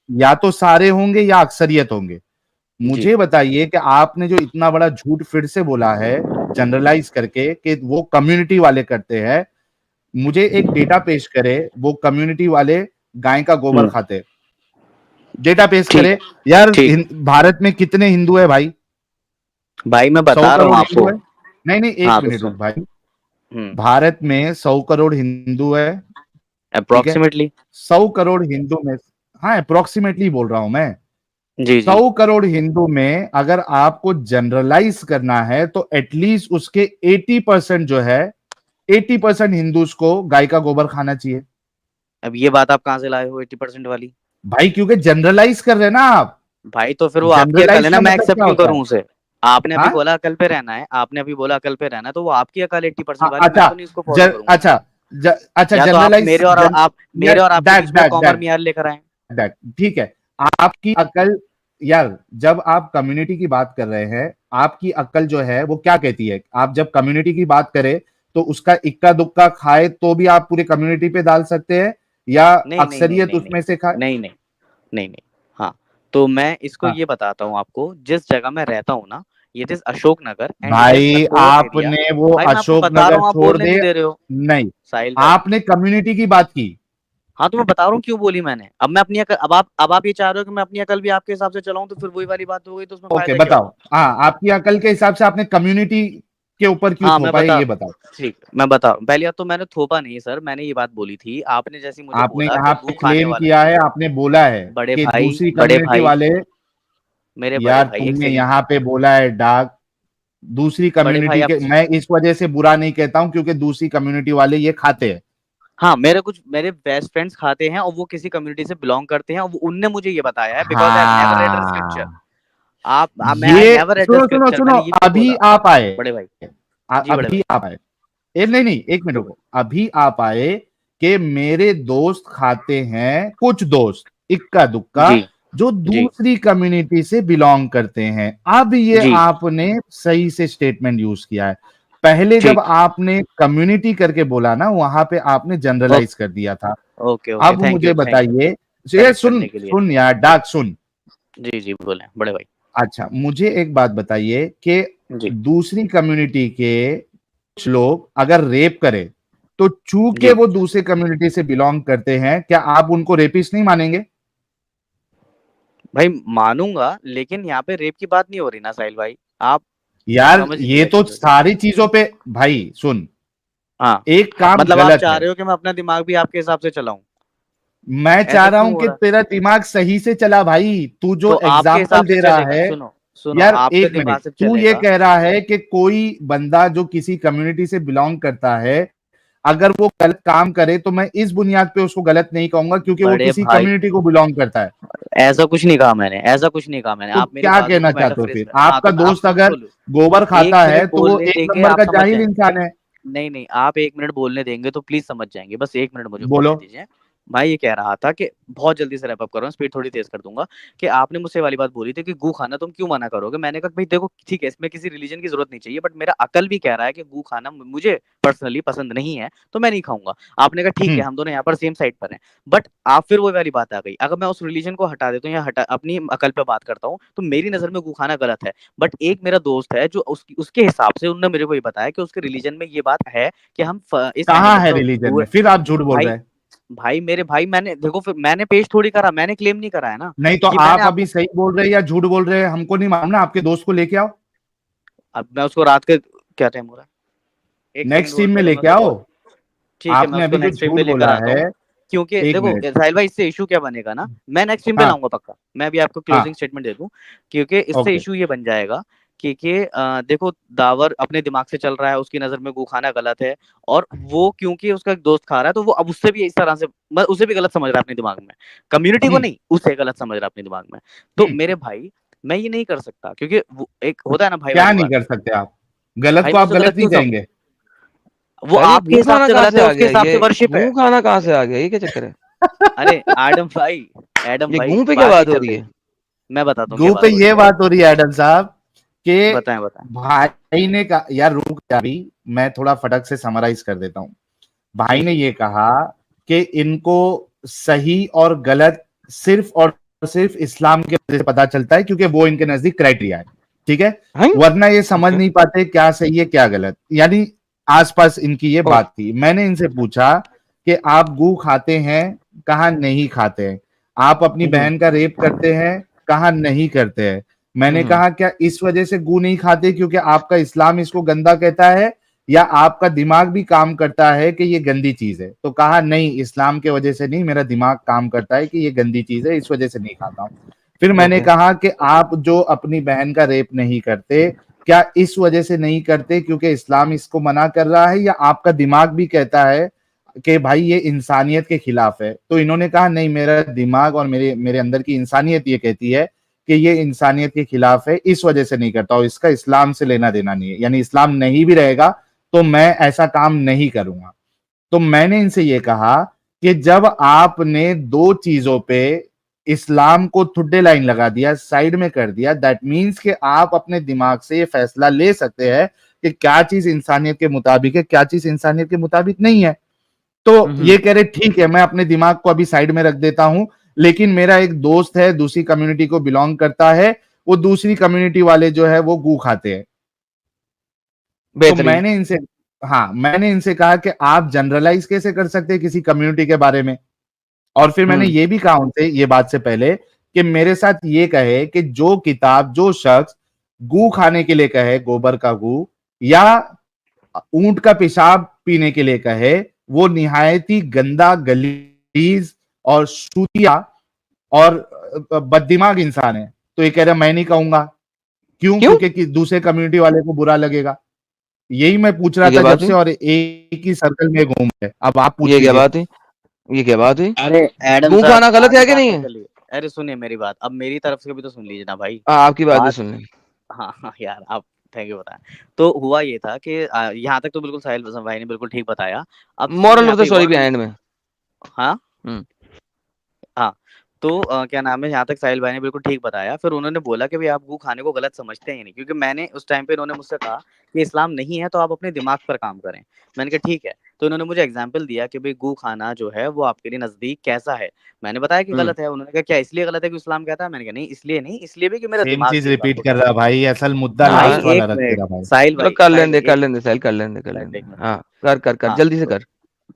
Speaker 1: या तो सारे होंगे या अक्सरियत होंगे।
Speaker 2: जी
Speaker 1: मुझे बताइए कि आपने जो इतना बड़ा झूठ फिर से बोला है जनरलाइज करके कि वो कम्युनिटी वाले करते हैं, मुझे एक डेटा पेश करे, वो कम्युनिटी वाले गाय का गोबर
Speaker 2: हम्म,
Speaker 1: खाते हैं। डेटा पेश
Speaker 2: ठीक
Speaker 1: करे यार।
Speaker 2: ठीक
Speaker 1: भारत में कितने हिंदू है भाई?
Speaker 2: भाई, मैं
Speaker 1: 100
Speaker 2: बता रहा हूँ
Speaker 1: करोड़
Speaker 2: आपको।
Speaker 1: हिंदू है? नहीं नहीं, एक
Speaker 2: हाँ तो
Speaker 1: मिनट रुक
Speaker 2: सुन।
Speaker 1: भाई। भारत में 100 करोड़ हिंदू है, ठीक है?
Speaker 2: अप्रोक्सीमेटली।
Speaker 1: 100 करोड़ हिंदू में, हाँ अप्रोक्सीमेटली बोल रहा हूं मैं,
Speaker 2: जी जी
Speaker 1: 100 करोड़ हिंदू में अगर आपको जनरलाइज करना है तो एटलीस्ट उसके 80% जो है, 80% हिंदूज को गाय का गोबर खाना चाहिए
Speaker 2: अब ये बात आप कहाँ से लाए हो 80% वाली?
Speaker 1: भाई, क्योंकि जनरलाइज कर रहे हैं ना आप।
Speaker 2: भाई तो फिर वो आपकी अकल है
Speaker 1: जनरलाइज
Speaker 2: ना,
Speaker 1: का
Speaker 2: मैं
Speaker 1: मतलब
Speaker 2: एक्सेप्ट
Speaker 1: क्या
Speaker 2: क्यों
Speaker 1: होता
Speaker 2: करूं
Speaker 1: है?
Speaker 2: उसे? आपने अभी
Speaker 1: हाँ
Speaker 2: बोला अकल पे रहना है, आपने अभी बोला अकल पे रहना है, तो वो आपकी अकल 80%
Speaker 1: हाँ,
Speaker 2: वाली, मैं
Speaker 1: अच्छा
Speaker 2: तो नहीं उसको फॉलो करूंगा।
Speaker 1: अच्छा अच्छा,
Speaker 2: या तो आप
Speaker 1: जनरलाइज
Speaker 2: मेरे और आप मेरे और आपके
Speaker 1: दैट
Speaker 2: बीच में
Speaker 1: दैट
Speaker 2: कॉमर
Speaker 1: दैट
Speaker 2: मियार लेकर आए।
Speaker 1: दैट ठीक है। आपकी अकल, यार जब आप कम्युनिटी की बात कर रहे हैं, आपकी अकल जो है वो क्या कहती है? आप जब कम्युनिटी की बात करें तो उसका इक्का दुक्का खाए तो भी आप पूरी कम्युनिटी पे डाल सकते हैं, या
Speaker 2: नहीं नहीं नहीं
Speaker 1: अक्सरियत
Speaker 2: नहीं नहीं
Speaker 1: उसमें से खाए?
Speaker 2: नहीं नहीं नहीं नहीं। हाँ, तो मैं इसको
Speaker 1: हाँ
Speaker 2: ये बताता हूँ आपको, जिस जगह मैं रहता हूँ ना, it is Ashok Nagar and it is a
Speaker 1: भाई
Speaker 2: कोर एरिया।
Speaker 1: आपने वो
Speaker 2: भाई मैं आपको
Speaker 1: अशोक
Speaker 2: बता रहा
Speaker 1: नगर
Speaker 2: हूँ, आप
Speaker 1: छोड़
Speaker 2: बोलने नहीं
Speaker 1: दे।
Speaker 2: दे रहे हो
Speaker 1: नहीं,
Speaker 2: साहिल भाई।
Speaker 1: आपने कम्युनिटी की बात की।
Speaker 2: हाँ तो मैं बता रहा हूँ क्यों बोली मैंने। अब मैं अपनी अकल, अब आप ये चाह रहे हो कि मैं अपनी अकल भी आपके हिसाब से चलाऊं, तो फिर वही वाली बात हो गई, तो उसमें
Speaker 1: ओके
Speaker 2: फायदा क्या
Speaker 1: बताओ,
Speaker 2: हुआ?
Speaker 1: हाँ आपकी अकल के हिसाब से आपने कम्युनिटी के ऊपर क्यों
Speaker 2: हाँ मैं
Speaker 1: थोपा है,
Speaker 2: बता,
Speaker 1: ये बताओ।
Speaker 2: ठीक मैं बता रहा हूँ। पहली बात तो मैंने थोपा नहीं सर, मैंने ये बात बोली थी, आपने जैसे ही मुझे
Speaker 1: आपने
Speaker 2: बोला
Speaker 1: यहाँ
Speaker 2: कि
Speaker 1: पे
Speaker 2: गू खाने
Speaker 1: क्लेम
Speaker 2: वाला।
Speaker 1: किया है, आपने बोला है
Speaker 2: बड़े
Speaker 1: कि
Speaker 2: भाई,
Speaker 1: दूसरी
Speaker 2: बड़े
Speaker 1: कम्युनिटी
Speaker 2: भाई,
Speaker 1: वाले,
Speaker 2: मेरे बड़े
Speaker 1: यार
Speaker 2: भाई, एक
Speaker 1: तुमने
Speaker 2: सेकंड।
Speaker 1: यहाँ पे बोला है डाक, दूसरी
Speaker 2: बड़े भाई
Speaker 1: कम्युनिटी
Speaker 2: आप,
Speaker 1: के, मैं इस वजह से बुरा नहीं कहता हूँ क्योंकि दूसरी कम्युनिटी वाले ये खाते हैं।
Speaker 2: हाँ मेरे बेस्ट फ्रेंड्स खाते हैं और वो किसी कम्युनिटी से बिलोंग करते हैं, और उनने मुझे ये बताया है, because I have never read the scripture.
Speaker 1: हाँ,
Speaker 2: मैं आई
Speaker 1: ये
Speaker 2: नेवर रेड द
Speaker 1: सुनो सुनो
Speaker 2: स्क्रिप्चर,
Speaker 1: सुनो,
Speaker 2: मैंने ये भी
Speaker 1: अभी
Speaker 2: बोला।
Speaker 1: आप आए,
Speaker 2: बड़े भाई, जी बड़े
Speaker 1: अभी
Speaker 2: भाई,
Speaker 1: आप आए, नहीं नहीं, एक मिनट
Speaker 2: जी
Speaker 1: रुको, अभी आप आए कि मेरे दोस्त खाते हैं, कुछ दोस्त इक्का दुक्का
Speaker 2: जी
Speaker 1: जो
Speaker 2: जी
Speaker 1: दूसरी कम्युनिटी से बिलोंग करते हैं। अब ये
Speaker 2: जी,
Speaker 1: आपने सही से स्टेटमेंट यूज किया है। पहले जब
Speaker 2: ठीक,
Speaker 1: आपने कम्युनिटी करके बोला ना, वहां पे आपने जनरलाइज कर दिया था।
Speaker 2: ओके ओके,
Speaker 1: अब
Speaker 2: थैंक
Speaker 1: मुझे
Speaker 2: यू थैंक यू
Speaker 1: बताइए, ये
Speaker 2: करेक्ट
Speaker 1: सुन
Speaker 2: करने के लिए।
Speaker 1: सुन यार, डाक सुन।
Speaker 2: जी जी बोले बड़े भाई।
Speaker 1: अच्छा, मुझे एक बात बताइए कि
Speaker 2: जी
Speaker 1: दूसरी कम्युनिटी के कुछ लोग अगर रेप करें तो चूंकि
Speaker 2: जी
Speaker 1: वो दूसरे कम्युनिटी से बिलोंग करते हैं, क्या आप उनको रेपिस्ट नहीं मानेंगे?
Speaker 2: भाई मानूंगा, लेकिन यहाँ पे रेप की बात नहीं हो रही ना साहिल भाई, आप
Speaker 1: यार
Speaker 2: समझिए
Speaker 1: ये तो
Speaker 2: एक्चुअली।
Speaker 1: सारी चीजों पे, भाई सुन,
Speaker 2: हाँ,
Speaker 1: एक काम
Speaker 2: मतलब आप
Speaker 1: गलत
Speaker 2: चाह
Speaker 1: है।
Speaker 2: रहे हो कि मैं अपना दिमाग भी आपके हिसाब से चलाऊं?
Speaker 1: मैं चाह
Speaker 2: ऐसा
Speaker 1: रहा
Speaker 2: क्यों
Speaker 1: हूं
Speaker 2: हो
Speaker 1: कि
Speaker 2: रहा है?
Speaker 1: तेरा दिमाग सही से चला भाई, तू जो
Speaker 2: तो आपके
Speaker 1: एग्जाम्पल
Speaker 2: हिसाब से
Speaker 1: दे रहा
Speaker 2: चलेगा,
Speaker 1: है।
Speaker 2: सुनो सुनो,
Speaker 1: यार
Speaker 2: आपके
Speaker 1: एक मिनट,
Speaker 2: दिमाग से
Speaker 1: तू ये
Speaker 2: चलेगा।
Speaker 1: कह रहा है कि कोई बंदा जो किसी कम्युनिटी से बिलोंग करता है, अगर वो गलत काम करे तो मैं इस बुनियाद पे उसको गलत नहीं कहूंगा क्योंकि वो
Speaker 2: बड़े
Speaker 1: किसी
Speaker 2: भाई,
Speaker 1: कम्युनिटी को बिलोंग करता है।
Speaker 2: ऐसा कुछ नहीं कहा मैंने, ऐसा कुछ नहीं कहा मैंने,
Speaker 1: तो
Speaker 2: आप मेरी
Speaker 1: क्या
Speaker 2: बातों
Speaker 1: कहना
Speaker 2: को
Speaker 1: चाहते हो
Speaker 2: मेटाफ्रेज
Speaker 1: फिर?
Speaker 2: कर। हाँ
Speaker 1: आपका
Speaker 2: तो आप
Speaker 1: दोस्त अगर
Speaker 2: बोलो,
Speaker 1: गोबर
Speaker 2: एक
Speaker 1: खाता है
Speaker 2: मिनट
Speaker 1: तो वो
Speaker 2: बोलने
Speaker 1: एक
Speaker 2: देंगे
Speaker 1: नंबर
Speaker 2: आप
Speaker 1: का
Speaker 2: समझ
Speaker 1: जाहिल
Speaker 2: जाएंगे।
Speaker 1: इंसान है।
Speaker 2: नहीं नहीं, आप एक मिनट बोलने देंगे तो प्लीज समझ जाएंगे, बस एक मिनट मुझे बोलने
Speaker 1: बोलो।
Speaker 2: दीजिए। भाई ये कह रहा था कि बहुत जल्दी से रैप अप कर रहा हूँ, स्पीड थोड़ी तेज कर दूंगा, कि आपने मुझसे वाली बात बोली थी कि गू खाना तुम क्यों मना करोगे। मैंने कहा भाई देखो ठीक है, इसमें किसी रिलीजन की जरूरत नहीं चाहिए, बट मेरा अकल भी कह रहा है कि गू खाना मुझे पर्सनली पसंद नहीं है, तो मैं नहीं खाऊंगा। आपने कहा ठीक है, हम दोनों यहाँ पर सेम साइड पर हैं। बट आप फिर वही वाली बात आ गई, अगर मैं उस रिलीजन को हटा देता हूँ या हटा अपनी अकल पे बात करता हूँ, तो मेरी नजर में गू खाना गलत है। बट एक मेरा दोस्त है जो उसके हिसाब से उन्होंने मेरे को ये बताया कि उसके रिलीजन में ये बात है कि हम इस
Speaker 1: कहाँ
Speaker 2: एनिमल
Speaker 1: है
Speaker 2: का
Speaker 1: रिलीजन
Speaker 2: गू।
Speaker 1: में? फिर आप झूठ बोल रहे
Speaker 2: भाई,
Speaker 1: हैं।
Speaker 2: भाई मेरे भाई, मैंने देखो, फिर मैंने पेश थोड़ी करा, मैंने क्लेम नहीं करा है ना
Speaker 1: नहीं तो
Speaker 2: कि मैंने
Speaker 1: आप अभी
Speaker 2: आपको।
Speaker 1: सही बोल रहे हैं या झूठ बोल रहे हैं हमको नहीं मालूम ना, आपके दोस्त को लेके आओ,
Speaker 2: अब मैं उसको रात के, क्या टाइम हो रहा है, एक सेकंड
Speaker 1: नेक्स्ट टीम
Speaker 2: होल्ड
Speaker 1: में
Speaker 2: करो, मैं
Speaker 1: लेके
Speaker 2: उसको
Speaker 1: आओ।
Speaker 2: कॉल। ठीक है, मैं
Speaker 1: आपने
Speaker 2: उसको
Speaker 1: अभी जो
Speaker 2: नेक्स्ट स्ट्रीम पे
Speaker 1: झूठ
Speaker 2: लेकर
Speaker 1: बोला
Speaker 2: आता
Speaker 1: है,
Speaker 2: हूँ। क्योंकि
Speaker 1: एक
Speaker 2: देखो
Speaker 1: मिनट।
Speaker 2: साहिल भाई, इससे इशू क्या बनेगा ना, मैं नेक्स्ट स्ट्रीम पे
Speaker 1: हाँ
Speaker 2: लाऊंगा पक्का, मैं अभी आपको
Speaker 1: हाँ,
Speaker 2: क्लोजिंग स्टेटमेंट दे दूं। क्योंकि इससे
Speaker 1: ओके।
Speaker 2: इशू ये बन जाएगा कि देखो, दावर अपने दिमाग से चल रहा है, उसकी नजर में गू खाना गलत है, और वो क्योंकि उसका एक दोस्त खा रहा है, तो वो अब उससे भी इस तरह से, उसे भी गलत समझ रहा है अपने दिमाग में, कम्युनिटी को
Speaker 1: हम्म
Speaker 2: नहीं, उसे गलत समझ रहा है अपने दिमाग में। तो
Speaker 1: हम्म
Speaker 2: मेरे भाई, मैं ये नहीं कर सकता, क्योंकि एक होता है ना भाई
Speaker 1: क्या
Speaker 2: वाली
Speaker 1: नहीं
Speaker 2: बात।
Speaker 1: कर सकते आप? गलत
Speaker 2: भाई
Speaker 1: को
Speaker 2: मैं
Speaker 1: आप
Speaker 2: उसे
Speaker 1: गलत
Speaker 2: गलत
Speaker 1: नहीं
Speaker 2: क्यों
Speaker 1: कहेंगे?
Speaker 2: वो
Speaker 3: सर ये
Speaker 2: आपके
Speaker 3: गू
Speaker 2: हिसाब
Speaker 3: खाना
Speaker 2: से
Speaker 3: कहाँ
Speaker 2: गलत
Speaker 3: से
Speaker 2: है,
Speaker 3: आ
Speaker 2: उसके
Speaker 3: गया?
Speaker 2: हिसाब से
Speaker 3: ये
Speaker 2: वर्शिप है।
Speaker 3: गू खाना कहाँ से आ गया? ये क्या चक्कर है?
Speaker 2: अरे एडम
Speaker 3: ये
Speaker 2: भाई
Speaker 3: गू पे क्या
Speaker 2: बात ये
Speaker 3: बात हो
Speaker 2: चल
Speaker 3: रही
Speaker 2: रही
Speaker 3: है?
Speaker 2: थी। मैं बताता हूँ क्या
Speaker 1: गो पे
Speaker 2: बात हो रही
Speaker 1: ये
Speaker 2: है।
Speaker 1: बात हो रही है एडम साहब कि
Speaker 2: बताएं बताएं।
Speaker 1: भाई ने कहा, यार रुक जा अभी, मैं थोड़ा फटक से समराइज कर देता हूं। भाई
Speaker 2: जी
Speaker 1: ने
Speaker 2: जी
Speaker 1: ये कहा कि इनको सही और गलत सिर्फ और सिर्फ इस्लाम के वजह से पता चलता है क्योंकि वो इनके नजदीक क्राइटेरिया है, ठीक है?
Speaker 3: हैं?
Speaker 1: वरना ये समझ
Speaker 3: ओके।
Speaker 1: नहीं पाते क्या सही है क्या गलत, यानी आसपास इनकी ये
Speaker 3: ओ,
Speaker 1: बात थी। मैंने इनसे पूछा कि आप गू खाते हैं, कहा नहीं खाते हैं। आप अपनी बहन का रेप करते हैं, कहा नहीं करते हैं। मैंने कहा क्या इस वजह से गू नहीं खाते क्योंकि आपका इस्लाम इसको गंदा कहता है, या आपका दिमाग भी काम करता है कि ये गंदी चीज है? तो कहा नहीं, इस्लाम के वजह से नहीं, मेरा दिमाग काम करता है कि ये गंदी चीज है, इस वजह से नहीं खाता हूं। फिर मैंने
Speaker 3: ओके
Speaker 1: कहा कि आप जो अपनी बहन का रेप नहीं करते, क्या इस वजह से नहीं करते क्योंकि इस्लाम इसको मना कर रहा है, या आपका दिमाग भी कहता है कि भाई ये इंसानियत के खिलाफ है? तो इन्होंने कहा नहीं, मेरा दिमाग और मेरे मेरे अंदर की इंसानियत ये कहती है कि ये इंसानियत के खिलाफ है, इस वजह से नहीं करता, और इसका इस्लाम से लेना देना नहीं है, यानी इस्लाम नहीं भी रहेगा तो मैं ऐसा काम नहीं करूंगा। तो मैंने इनसे ये कहा कि जब आपने दो चीजों पे इस्लाम को थुड्डे लाइन लगा दिया, साइड में कर दिया, दैट मीन्स कि आप अपने दिमाग से ये फैसला ले सकते हैं कि क्या चीज इंसानियत के मुताबिक है, क्या चीज इंसानियत के मुताबिक नहीं है। तो ये कह रहे ठीक है, मैं अपने दिमाग को अभी साइड में रख देता हूं, लेकिन मेरा एक दोस्त है, दूसरी कम्युनिटी को बिलोंग करता है, वो दूसरी कम्युनिटी वाले जो है वो गू खाते हैं। तो
Speaker 3: बेहतरीन।
Speaker 1: मैंने इनसे कहा कि आप जनरलाइज कैसे कर सकते हैं किसी कम्युनिटी के बारे में? और फिर मैंने ये भी कहा उनसे ये बात से पहले कि मेरे साथ ये कहे कि जो किताब, जो शख्स गू खाने के लिए कहे, गोबर का गू, या ऊंट का पेशाब पीने के लिए कहे, वो निहायत ही गंदा, गलीज और शूतिया और बददिमाग इंसान है। तो ये कह रहा मैं नहीं कहूंगा। क्यों? क्योंकि दूसरे कम्युनिटी वाले को बुरा लगेगा। यही मैं पूछ रहा
Speaker 3: ये क्या
Speaker 1: था जब
Speaker 3: बात
Speaker 1: से,
Speaker 3: हुई?
Speaker 1: और एक ही सर्कल में घूम रहे। अब आप पूछ
Speaker 3: ये क्या
Speaker 1: लीजिए।
Speaker 3: बात हुई? ये क्या बात हुई?
Speaker 2: अरे एडम
Speaker 3: गू
Speaker 2: साहब,
Speaker 3: खाना गलत है
Speaker 2: बात
Speaker 3: कि नहीं
Speaker 2: पे
Speaker 3: है?
Speaker 2: चलिए। अरे सुनिए मेरी बात, अब मेरी तरफ से भी तो सुन लीजिए ना भाई।
Speaker 3: आपकी बात भी
Speaker 2: बात,
Speaker 3: सुन लें।
Speaker 2: हाँ हाँ यार, आप थैंक यू बताएं। तो हुआ ये था कि यहाँ तक तो बिल्कुल साहिल भाई ने बिल्कुल ठीक बताया। अब
Speaker 3: मॉरल
Speaker 2: यहाँ
Speaker 3: ऑफ
Speaker 2: पे
Speaker 3: द
Speaker 2: एक
Speaker 3: स्टोरी
Speaker 2: और
Speaker 3: भी एंड में।
Speaker 2: हाँ
Speaker 3: हम्म
Speaker 2: हाँ, तो क्या नाम है, यहाँ तक साहिल भाई ने बिल्कुल ठीक बताया। फिर उन्होंने बोला कि भाई आप गू खाने को गलत समझते हैं ही नहीं, क्योंकि मैंने उस टाइम पे, इन्होंने मुझसे कहा कि इस्लाम नहीं है तो आप अपने दिमाग पर काम करें। मैंने कहा ठीक है। तो इन्होंने मुझे एग्जाम्पल दिया कि भाई गू खाना जो है वो आपके लिए नजदीक कैसा है। मैंने बताया कि गलत है। उन्होंने कहा क्या इसलिए गलत है कि इस्लाम कहता है? मैंने कहा नहीं, इसलिए नहीं, इसलिए भी कि मेरा
Speaker 1: सेम
Speaker 2: दिमाग
Speaker 1: चीज
Speaker 2: भी इस बात
Speaker 1: रिपीट
Speaker 2: को
Speaker 1: कर
Speaker 2: कहता
Speaker 1: रहा
Speaker 2: है।
Speaker 1: भाई, असल मुद्दा
Speaker 2: भाई
Speaker 1: लास्ट वाला
Speaker 2: एक
Speaker 1: रख दे
Speaker 2: मिनट,
Speaker 1: रहा भाई।
Speaker 2: साहिल
Speaker 3: चलो
Speaker 2: भाई,
Speaker 3: कर
Speaker 2: साहिल
Speaker 3: लेने दे,
Speaker 2: भाई,
Speaker 3: कर
Speaker 2: एक
Speaker 3: लेने दे, साहिल, कर लेने दे, कर
Speaker 2: मिनट,
Speaker 3: लेने
Speaker 2: एक
Speaker 3: दे।
Speaker 2: मिनट।
Speaker 3: हाँ, कर,
Speaker 2: हाँ,
Speaker 3: जल्दी से कर।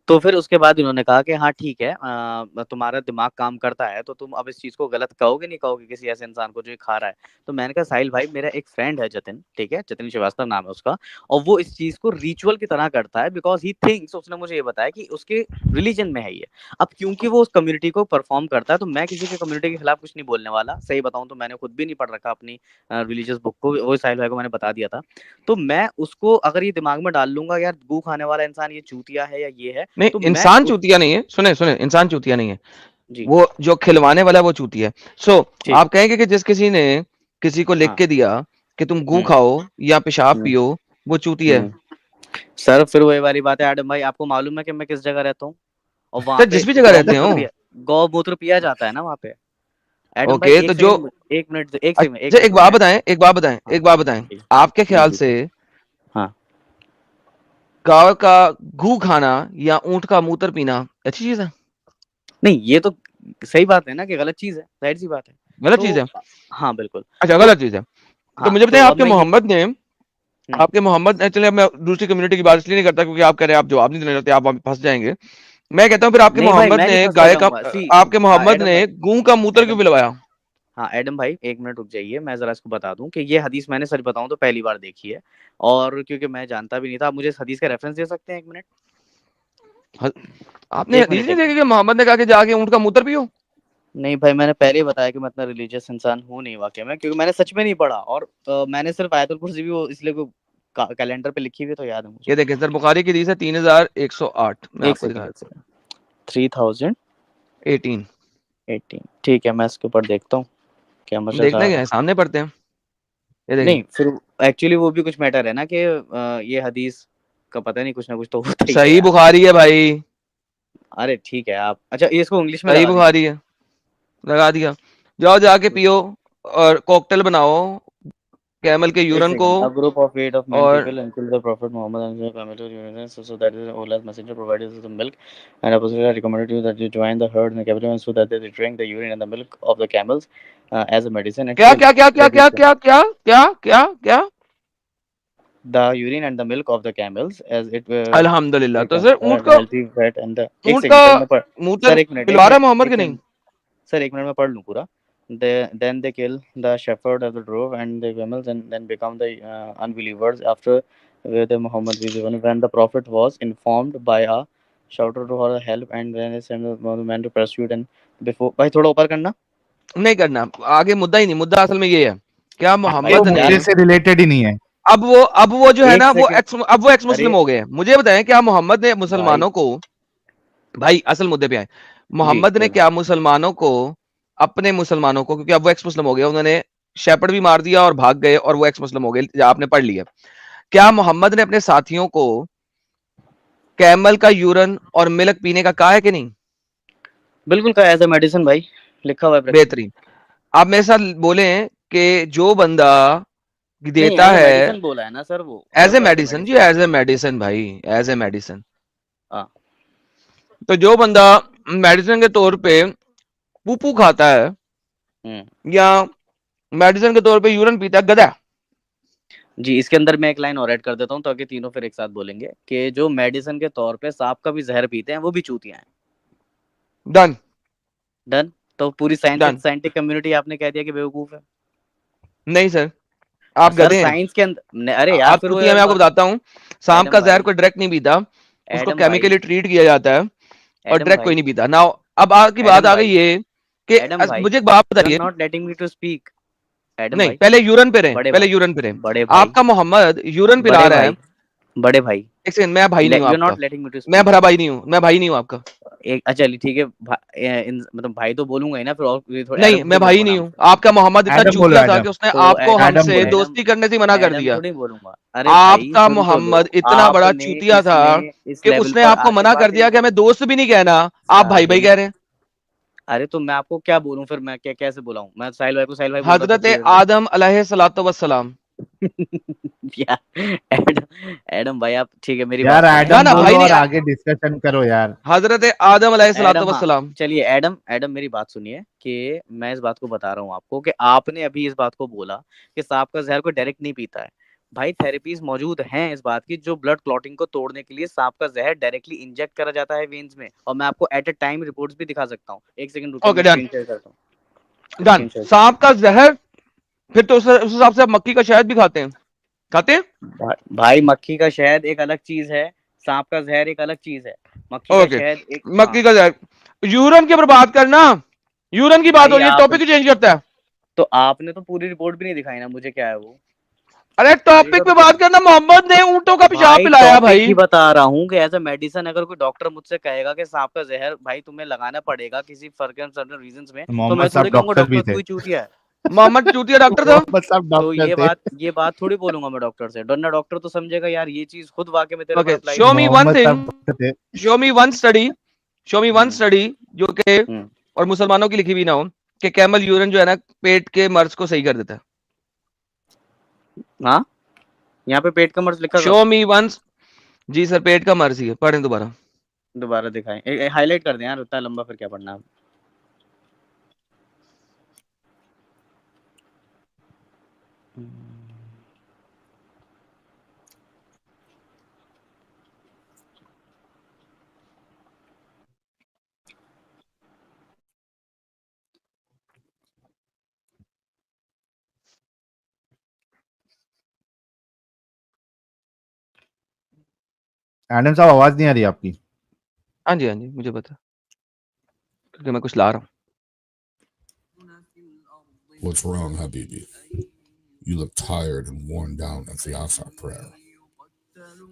Speaker 2: तो फिर उसके बाद उन्होंने कहा कि हाँ ठीक है, तुम्हारा दिमाग काम करता है तो तुम अब इस चीज को गलत कहोगे नहीं कहोगे किसी ऐसे इंसान को जो ये खा रहा है? तो मैंने कहा साहिल भाई, मेरा एक फ्रेंड है जतिन, ठीक है, जतिन श्रीवास्तव नाम है उसका, और वो इस चीज को रिचुअल की तरह करता है, बिकॉज ही थिंक्स, उसने मुझे ये बताया कि उसके रिलीजन में है ये। अब क्योंकि वो उस कम्युनिटी को परफॉर्म करता है, तो मैं किसी के कम्युनिटी के खिलाफ कुछ नहीं बोलने वाला। सही बताऊं तो मैंने खुद भी नहीं पढ़ रखा अपनी रिलीजियस बुक को, वो साहिल भाई को मैंने बता दिया था। तो मैं उसको अगर ये दिमाग में डाल लूंगा यार गू खाने वाला इंसान ये चूतिया है या ये है,
Speaker 3: नहीं,
Speaker 2: तो मैं
Speaker 3: इंसान
Speaker 2: उस,
Speaker 3: चूतिया नहीं है, सुने सुने, इंसान चूतिया नहीं है।
Speaker 2: जी
Speaker 3: वो जो खिलवाने वाला है वो चूतिया है। सो
Speaker 2: ठीक,
Speaker 3: आप कहेंगे कि जिस किसी ने किसी को लिख
Speaker 2: हाँ,
Speaker 3: के दिया कि तुम गू
Speaker 2: हुँ,
Speaker 3: खाओ या पेशाब
Speaker 2: हुँ,
Speaker 3: पियो, वो चूतिया है।
Speaker 2: हुँ। सर फिर वही वाली बात है एडम भाई, आपको मालूम है कि मैं किस जगह रहता हूँ? और वहाँ
Speaker 3: तो
Speaker 2: पे
Speaker 3: जिस भी जगह रहते हो।
Speaker 2: गौमूत्र पिया जाता है ना वहाँ पे। एडम भाई
Speaker 3: ओके, तो
Speaker 2: 1
Speaker 3: जो,
Speaker 2: सेकंड, 1 मिनट, 1 सेकंड, 1
Speaker 3: अच्छा
Speaker 2: मिनट
Speaker 3: एक बात
Speaker 2: मैं,
Speaker 3: बताएं, एक बात बताएं,
Speaker 2: हाँ,
Speaker 3: एक बात बताएं,
Speaker 2: जी,
Speaker 3: आपके
Speaker 2: जी,
Speaker 3: ख्याल
Speaker 2: जी,
Speaker 3: से
Speaker 2: हाँ।
Speaker 3: गाय का गू खाना या ऊंट का मूत्र पीना अच्छी चीज है?
Speaker 2: नहीं, ये तो सही बात है ना कि गलत चीज़ है, ज़ाहिर-सी बात है।
Speaker 3: गलत चीज
Speaker 2: तो
Speaker 3: है?
Speaker 2: हाँ, बिल्कुल।
Speaker 3: अच्छा,
Speaker 2: तो
Speaker 3: गलत चीज है। तो
Speaker 2: हाँ,
Speaker 3: मुझे
Speaker 2: तो
Speaker 3: बताएं,
Speaker 2: अब मैं ये, हुँ,
Speaker 3: आपके मोहम्मद ने, चलिए मैं दूसरी कम्युनिटी की बात इसलिए नहीं करता क्योंकि आप कह रहे हैं आप जवाब नहीं देना चाहते, आप वहां पे फंस जाएंगे। मैं कहता हूँ फिर आपके
Speaker 2: नहीं भाई
Speaker 3: मोहम्मद
Speaker 2: मैं नहीं
Speaker 3: ने
Speaker 2: फँसना
Speaker 3: गाय का,
Speaker 2: चाहूँगा। सी
Speaker 3: आपके मोहम्मद
Speaker 2: एडम
Speaker 3: ने
Speaker 2: भाई,
Speaker 3: गू का मूत्र क्यों
Speaker 2: एडम
Speaker 3: पिलवाया?
Speaker 2: हाँ, एडम भाई 1 मिनट रुक जाइए, मैं ज़रा इसको बता दूँ कि ये हदीस मैंने सच बताऊँ तो पहली बार देखी है, और क्योंकि मैं जानता भी नहीं था। आप मुझे इस हदीस का रेफ़रेंस दे सकते हैं 1 मिनट?
Speaker 3: आपने
Speaker 2: 1
Speaker 3: हदीस
Speaker 2: मिनट,
Speaker 3: नहीं
Speaker 2: 1
Speaker 3: देखी
Speaker 2: मिनट।
Speaker 3: कि मोहम्मद ने कहा कि जाके ऊंट का मूत्र पियो?
Speaker 2: नहीं भाई, मैंने पहले ही बताया कि मैं इतना रिलीजियस इंसान हूँ नहीं वाक़ई में, क्योंकि मैंने सच में नहीं पढ़ा, और मैंने सिर्फ़ आयतुल कुर्सी भी वो इसलिए को का कैलेंडर पे लिखी हुई है तो याद है मुझे।
Speaker 3: ये देखें सर, बुखारी की हदीस है 3108, मैं
Speaker 2: 1
Speaker 3: आपको
Speaker 2: सेकंड,
Speaker 3: दिखा,
Speaker 2: 1 सेकंड, 3018
Speaker 3: 18।
Speaker 2: ठीक है, मैं इसके ऊपर देखता हूँ, क्या मसला
Speaker 3: देखना
Speaker 2: था।
Speaker 3: क्या है, सामने पढ़ते हैं। ये देखें,
Speaker 2: नहीं, फिर एक्चुअली वो भी कुछ मैटर है ना कि ये हदीस का पता नहीं, कुछ ना कुछ तो होता ही है
Speaker 3: सही
Speaker 2: यार।
Speaker 3: बुखारी है भाई,
Speaker 2: अरे ठीक है, आप अच्छा ये इसको इंग्लिश में
Speaker 3: सही
Speaker 2: लगा दीजिए।
Speaker 3: बुखारी है, लगा दिया। जाओ जाके पियो और कॉकटेल बनाओ कैमल के
Speaker 2: एक
Speaker 3: यूरन को।
Speaker 2: Second, a group of 8 of men
Speaker 3: और
Speaker 2: people until the prophet Muhammad and the committed urine, so that is Allah's messenger provided us the milk, and apostles recommended you that you join the herd in the capital so that they drink the urine and the milk of the camels as a medicine and
Speaker 3: क्या
Speaker 2: fill
Speaker 3: क्या क्या क्या
Speaker 2: the
Speaker 3: क्या
Speaker 2: beacon.
Speaker 3: क्या क्या क्या क्या क्या?
Speaker 2: The urine and the milk of the camels as it
Speaker 3: अल्हम्दुलिल्लाह। तो
Speaker 2: becomes
Speaker 3: सर ऊंट
Speaker 2: the
Speaker 3: का,
Speaker 2: healthy fat and the, एक
Speaker 3: ऊंट का
Speaker 2: सेकंड सर मैं पढ़,
Speaker 3: मूत्र
Speaker 2: सर एक मिनट, एक
Speaker 3: पिलवा रहा
Speaker 2: मिनट,
Speaker 3: है मोहम्मद
Speaker 2: एक
Speaker 3: के नहीं?
Speaker 2: सेकंड, सर एक मिनट में पढ़ लूँ पूरा. Then they kill the shepherd of the drove and the camels and then become the unbelievers after the Muhammad when the prophet was informed by a shouter to her help and then they sent the man to pursue and before. भाई थोड़ा ऊपर करना.
Speaker 3: नहीं करना, आगे मुद्दा ही नहीं, मुद्दा असल में ये है, क्या
Speaker 1: तो
Speaker 3: मोहम्मद ने
Speaker 1: मुद्दे से रिलेटेड ही नहीं है.
Speaker 3: अब वो जो है
Speaker 2: एक
Speaker 3: ना वो
Speaker 2: सेकंड.
Speaker 3: एक्स मुस्लिम
Speaker 2: अरे
Speaker 3: हो गए हैं. मुझे बताएं क्या मोहम्मद ने
Speaker 2: भाई
Speaker 3: मुसलमानों को, भाई असल मुद्दे पे आए,
Speaker 2: जी
Speaker 3: मोहम्मद ने
Speaker 2: बोलो.
Speaker 3: क्या मुसलमानों को, अपने मुसलमानों को, क्योंकि अब वो एक्स मुस्लिम हो गए, उन्होंने शेपर्ड भी मार दिया और भाग गए और वो एक्स मुस्लिम हो गए, आपने पढ़ लिया, क्या मोहम्मद ने अपने साथियों को कैमल का यूरन और मिल्क पीने का कहा है कि नहीं?
Speaker 2: बिल्कुल कहा, एज अ मेडिसिन भाई लिखा हुआ है.
Speaker 3: बेहतरीन. आप मेरे साथ बोले कि जो बंदा
Speaker 2: नहीं
Speaker 3: देता
Speaker 2: एज अ
Speaker 3: है
Speaker 2: मेडिसिन बोला है ना सर, वो
Speaker 3: एज ए
Speaker 2: देखो एज अ
Speaker 3: मेडिसिन जी,
Speaker 2: मेडिसिन.
Speaker 3: एज ए मेडिसिन भाई, एज ए मेडिसिन.
Speaker 2: हाँ
Speaker 3: तो जो बंदा मेडिसिन के तौर पे पुपू खाता है या मेडिसिन के तौर पे यूरिन पीता है, गधा.
Speaker 2: जी. इसके अंदर मैं एक लाइन और ऐड कर देता हूँ ताकि तीनों फिर एक साथ बोलेंगे कि जो मेडिसिन के तौर पे सांप का भी जहर पीते हैं वो भी चूतियां हैं.
Speaker 3: डन.
Speaker 2: डन. तो पूरी
Speaker 3: डन.
Speaker 2: साइंटिफिक कम्युनिटी आपने कह दिया कि बेवकूफ है.
Speaker 3: नहीं सर, आप
Speaker 2: सर
Speaker 3: गधे हैं.
Speaker 2: साइंस के अंदर अरे यार
Speaker 3: आप
Speaker 2: फिर वो
Speaker 3: चूतिया, मैं आपको बताता हूँ, सांप
Speaker 2: एडम
Speaker 3: का जहर
Speaker 2: भाई,
Speaker 3: कोई डायरेक्ट नहीं पीता, उसको
Speaker 2: एडम भाई,
Speaker 3: केमिकली ट्रीट किया जाता है और
Speaker 2: एडम
Speaker 3: डायरेक्ट कोई
Speaker 2: भाई,
Speaker 3: नहीं पीता. नाउ अब आपकी बात
Speaker 2: एडम
Speaker 3: आ गई
Speaker 2: भाई,
Speaker 3: ये कि
Speaker 2: एडम भाई,
Speaker 3: मुझे एक बात
Speaker 2: यू आर
Speaker 3: बताइए.
Speaker 2: Not letting me to speak. Adam
Speaker 3: नहीं,
Speaker 2: भाई,
Speaker 3: पहले यूरन पे रहे,
Speaker 2: बड़े
Speaker 3: पहले
Speaker 2: भाई,
Speaker 3: यूरन पे रहे.
Speaker 2: बड़े भाई,
Speaker 3: आपका मोहम्मद यूरन पिला
Speaker 2: बड़े
Speaker 3: रहा है.
Speaker 2: भाई, बड़े भाई,
Speaker 3: एक सेकंड, मैं भाई नहीं हूँ
Speaker 2: यू आर
Speaker 3: आपका,
Speaker 2: नॉट लेटिंग मी टू
Speaker 3: मैं
Speaker 2: स्पीक.
Speaker 3: भरा भाई नहीं हूँ, मैं भाई नहीं हूँ आपका.
Speaker 2: एक अच्छा ठीक है मतलब भाई तो बोलूंगा ही ना फिर, और ये थोड़ा
Speaker 3: नहीं,
Speaker 2: एडम
Speaker 3: मैं
Speaker 2: थोड़ी
Speaker 3: भाई
Speaker 2: बोलूंगा
Speaker 3: नहीं
Speaker 2: नाम
Speaker 3: हूँ
Speaker 2: से.
Speaker 3: आपका. मोहम्मद इतना
Speaker 1: एडम बोलो,
Speaker 3: चूतिया था
Speaker 1: एडम.
Speaker 3: कि उसने
Speaker 2: तो
Speaker 3: आपको
Speaker 1: एडम
Speaker 3: हमसे
Speaker 1: बोलो.
Speaker 3: दोस्ती करने से मना कर
Speaker 2: एडम
Speaker 3: दिया.
Speaker 2: थोड़ी बोलूंगा. अरे भाई
Speaker 3: आपका
Speaker 2: सुन तो लो.
Speaker 3: मोहम्मद इतना बड़ा
Speaker 2: आपने
Speaker 3: चूतिया था
Speaker 2: इस
Speaker 3: कि
Speaker 2: लेवल
Speaker 3: उसने
Speaker 2: पर
Speaker 3: आपको
Speaker 2: आके
Speaker 3: मना कर
Speaker 2: बात ही
Speaker 3: दिया
Speaker 2: नहीं
Speaker 3: कि
Speaker 2: की.
Speaker 3: हमें दोस्त भी नहीं कहना, आप भाई भाई
Speaker 2: साहिल,
Speaker 3: कह रहे हैं.
Speaker 2: अरे तो मैं आपको क्या बोलूं फिर, मैं कैसे बुलाऊं? मैं साहिल भाई को साहिल भाई बोल रहा था
Speaker 3: हजरत
Speaker 2: इतनी देर से.
Speaker 3: आदम अलैहिस्सलातु वस्सलाम.
Speaker 2: या एडम भाई आप ठीक है मेरी
Speaker 1: यार
Speaker 2: बात सुनिए.
Speaker 3: ना
Speaker 1: एडम
Speaker 3: ना भाई
Speaker 1: बोलो
Speaker 3: नहीं,
Speaker 1: और आगे डिस्कशन करो यार.
Speaker 3: हजरत आदम अलैहिस्सलातु
Speaker 2: एडम हाँ
Speaker 3: वस्सलाम.
Speaker 2: चलिए, एडम मेरी बात सुनिए कि मैं इस बात को बता रहा हूँ आपको कि आपने अभी इस बात को बोला कि सांप का जहर कोई डायरेक्ट नहीं पीता है. भाई थेरेपीज मौजूद हैं इस बात की, जो ब्लड क्लॉटिंग को तोड़ने के लिए सांप का जहर डायरेक्टली इंजेक्ट करा जाता है वेन्स में, और मैं आपको एट अ टाइम रिपोर्ट्स भी दिखा सकता हूँ. एक सेकंड रुकिए,
Speaker 3: ओके
Speaker 2: मैं
Speaker 3: डन.
Speaker 2: स्क्रीन शेयर करता हूँ.
Speaker 3: डन.
Speaker 2: Screen share.
Speaker 3: सांप का जहर, फिर तो उस हिसाब से आप मक्की का शहद भी खाते हैं, खाते हैं.
Speaker 2: भाई मक्खी का शहद एक अलग चीज है, सांप का जहर एक अलग चीज है. मक्खी का
Speaker 3: ओके,
Speaker 2: शहद एक
Speaker 3: मक्की का जहर. यूरन की ऊपर बात करना, यूरन की बात हो
Speaker 2: भाई
Speaker 3: रही है,
Speaker 2: आप
Speaker 3: टॉपिक चेंज करता है.
Speaker 2: तो आपने तो पूरी रिपोर्ट भी नहीं दिखाई ना मुझे, क्या है वो.
Speaker 3: अरे टॉपिक पे बात करना. मोहम्मद ने ऊंटों का पेशाब
Speaker 2: भाई
Speaker 3: पिलाया
Speaker 2: टॉपिक
Speaker 3: भाई.
Speaker 2: ही बता रहा हूँ कि एज अ मेडिसिन अगर कोई डॉक्टर मुझसे कहेगा कि सांप का जहर भाई तुम्हें लगाना पड़ेगा किसी सर्टेन रीजंस में, तो
Speaker 1: मोहम्मद
Speaker 2: मैं
Speaker 1: साहब
Speaker 2: थोड़ी कहूंगा
Speaker 1: डॉक्टर भी
Speaker 2: डॉक्टर
Speaker 1: थे.
Speaker 2: कोई चूतिया है.
Speaker 3: मोहम्मद चूतिया डॉक्टर था.
Speaker 1: मोहम्मद साहब
Speaker 2: तो
Speaker 1: डॉक्टर थे.
Speaker 2: ये बात थोड़ी बोलूंगा मैं डॉक्टर से. डरना डॉक्टर तो समझेगा यार ये चीज खुद वाकई में तेरे पर
Speaker 3: ओके,
Speaker 2: अप्लाई
Speaker 3: शो
Speaker 2: हुई.
Speaker 3: मी वन
Speaker 1: मोहम्मद
Speaker 3: थिंग,
Speaker 1: साहब डॉक्टर थे.
Speaker 3: शो मी वन स्टडी, शो मी वन स्टडी जो कि
Speaker 2: हम्म.
Speaker 3: और मुसलमानों की लिखी भी ना हो कि कैमल यूरिन जो है ना पेट के मर्ज को सही कर देता है.
Speaker 2: हाँ यहाँ पे पेट का मर्ज लिखा था.
Speaker 3: Show me once. जी सर, पेट का मर्ज ही है. पढ़ें दोबारा.
Speaker 2: दोबारा दिखाएं, हाईलाइट कर दें यार, उतना लंबा फिर क्या पढ़ना है.
Speaker 1: एडम साहब आवाज नहीं आ रही आपकी.
Speaker 3: हाँ जी, हाँ जी, मुझे पता, क्योंकि मैं कुछ ला रहा हूँ.
Speaker 5: What's wrong, Habibi? You look tired and worn down at the Asr prayer.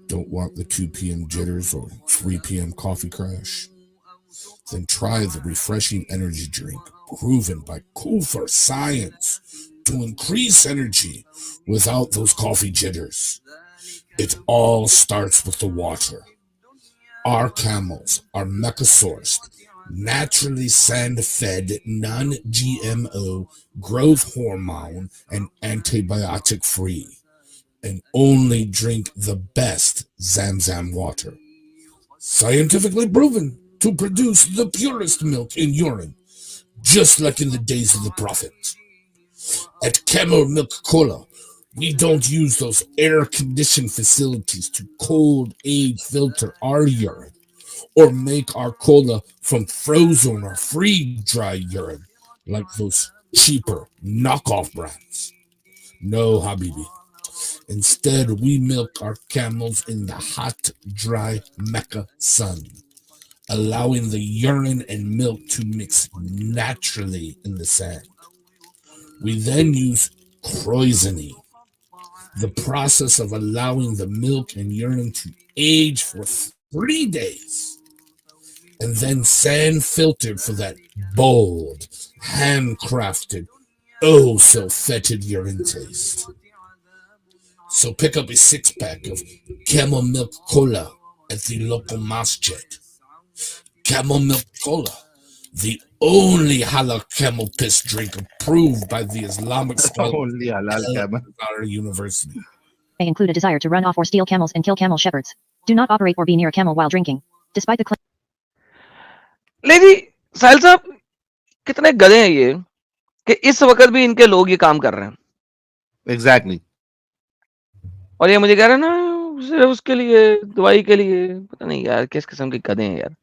Speaker 5: Don't want the 2 p.m. jitters or 3 p.m. coffee crash? Then try the refreshing energy drink proven by Kufr science to increase energy without those coffee jitters. It all starts with the water. Our camels are Mecca-sourced, naturally sand-fed, non-GMO, growth hormone, and antibiotic-free, and only drink the best Zamzam water. Scientifically proven to produce the purest milk in urine, just like in the days of the Prophet. At Camel Milk Cola, we don't use those air-conditioned facilities to cold age filter our urine. or make our cola from frozen or free-dry urine like those cheaper knockoff brands. No, Habibi. Instead, we milk our camels in the hot, dry Mecca sun, allowing the urine and milk to mix naturally in the sand. We then use croisony, the process of allowing the milk and urine to age for 3 days, and then sand filtered for that bold, handcrafted, oh so fetid urine taste. So pick up a 6-pack of camel milk cola at the local masjid. Camel milk cola, the only halal camel piss drink approved by the Islamic Scholar
Speaker 1: Only halal camel.
Speaker 5: University.
Speaker 6: May include a desire to run off or steal camels and kill camel shepherds. Do not operate or be near a camel while drinking. Despite the claim.
Speaker 3: ले जी साहिल साहब, कितने गधे हैं ये कि इस वक्त भी इनके लोग ये काम कर रहे हैं,
Speaker 1: एग्जैक्टली
Speaker 3: और ये मुझे कह रहे हैं ना सिर्फ उसके लिए, दवाई के लिए। पता नहीं यार किस किस्म के गधे हैं यार।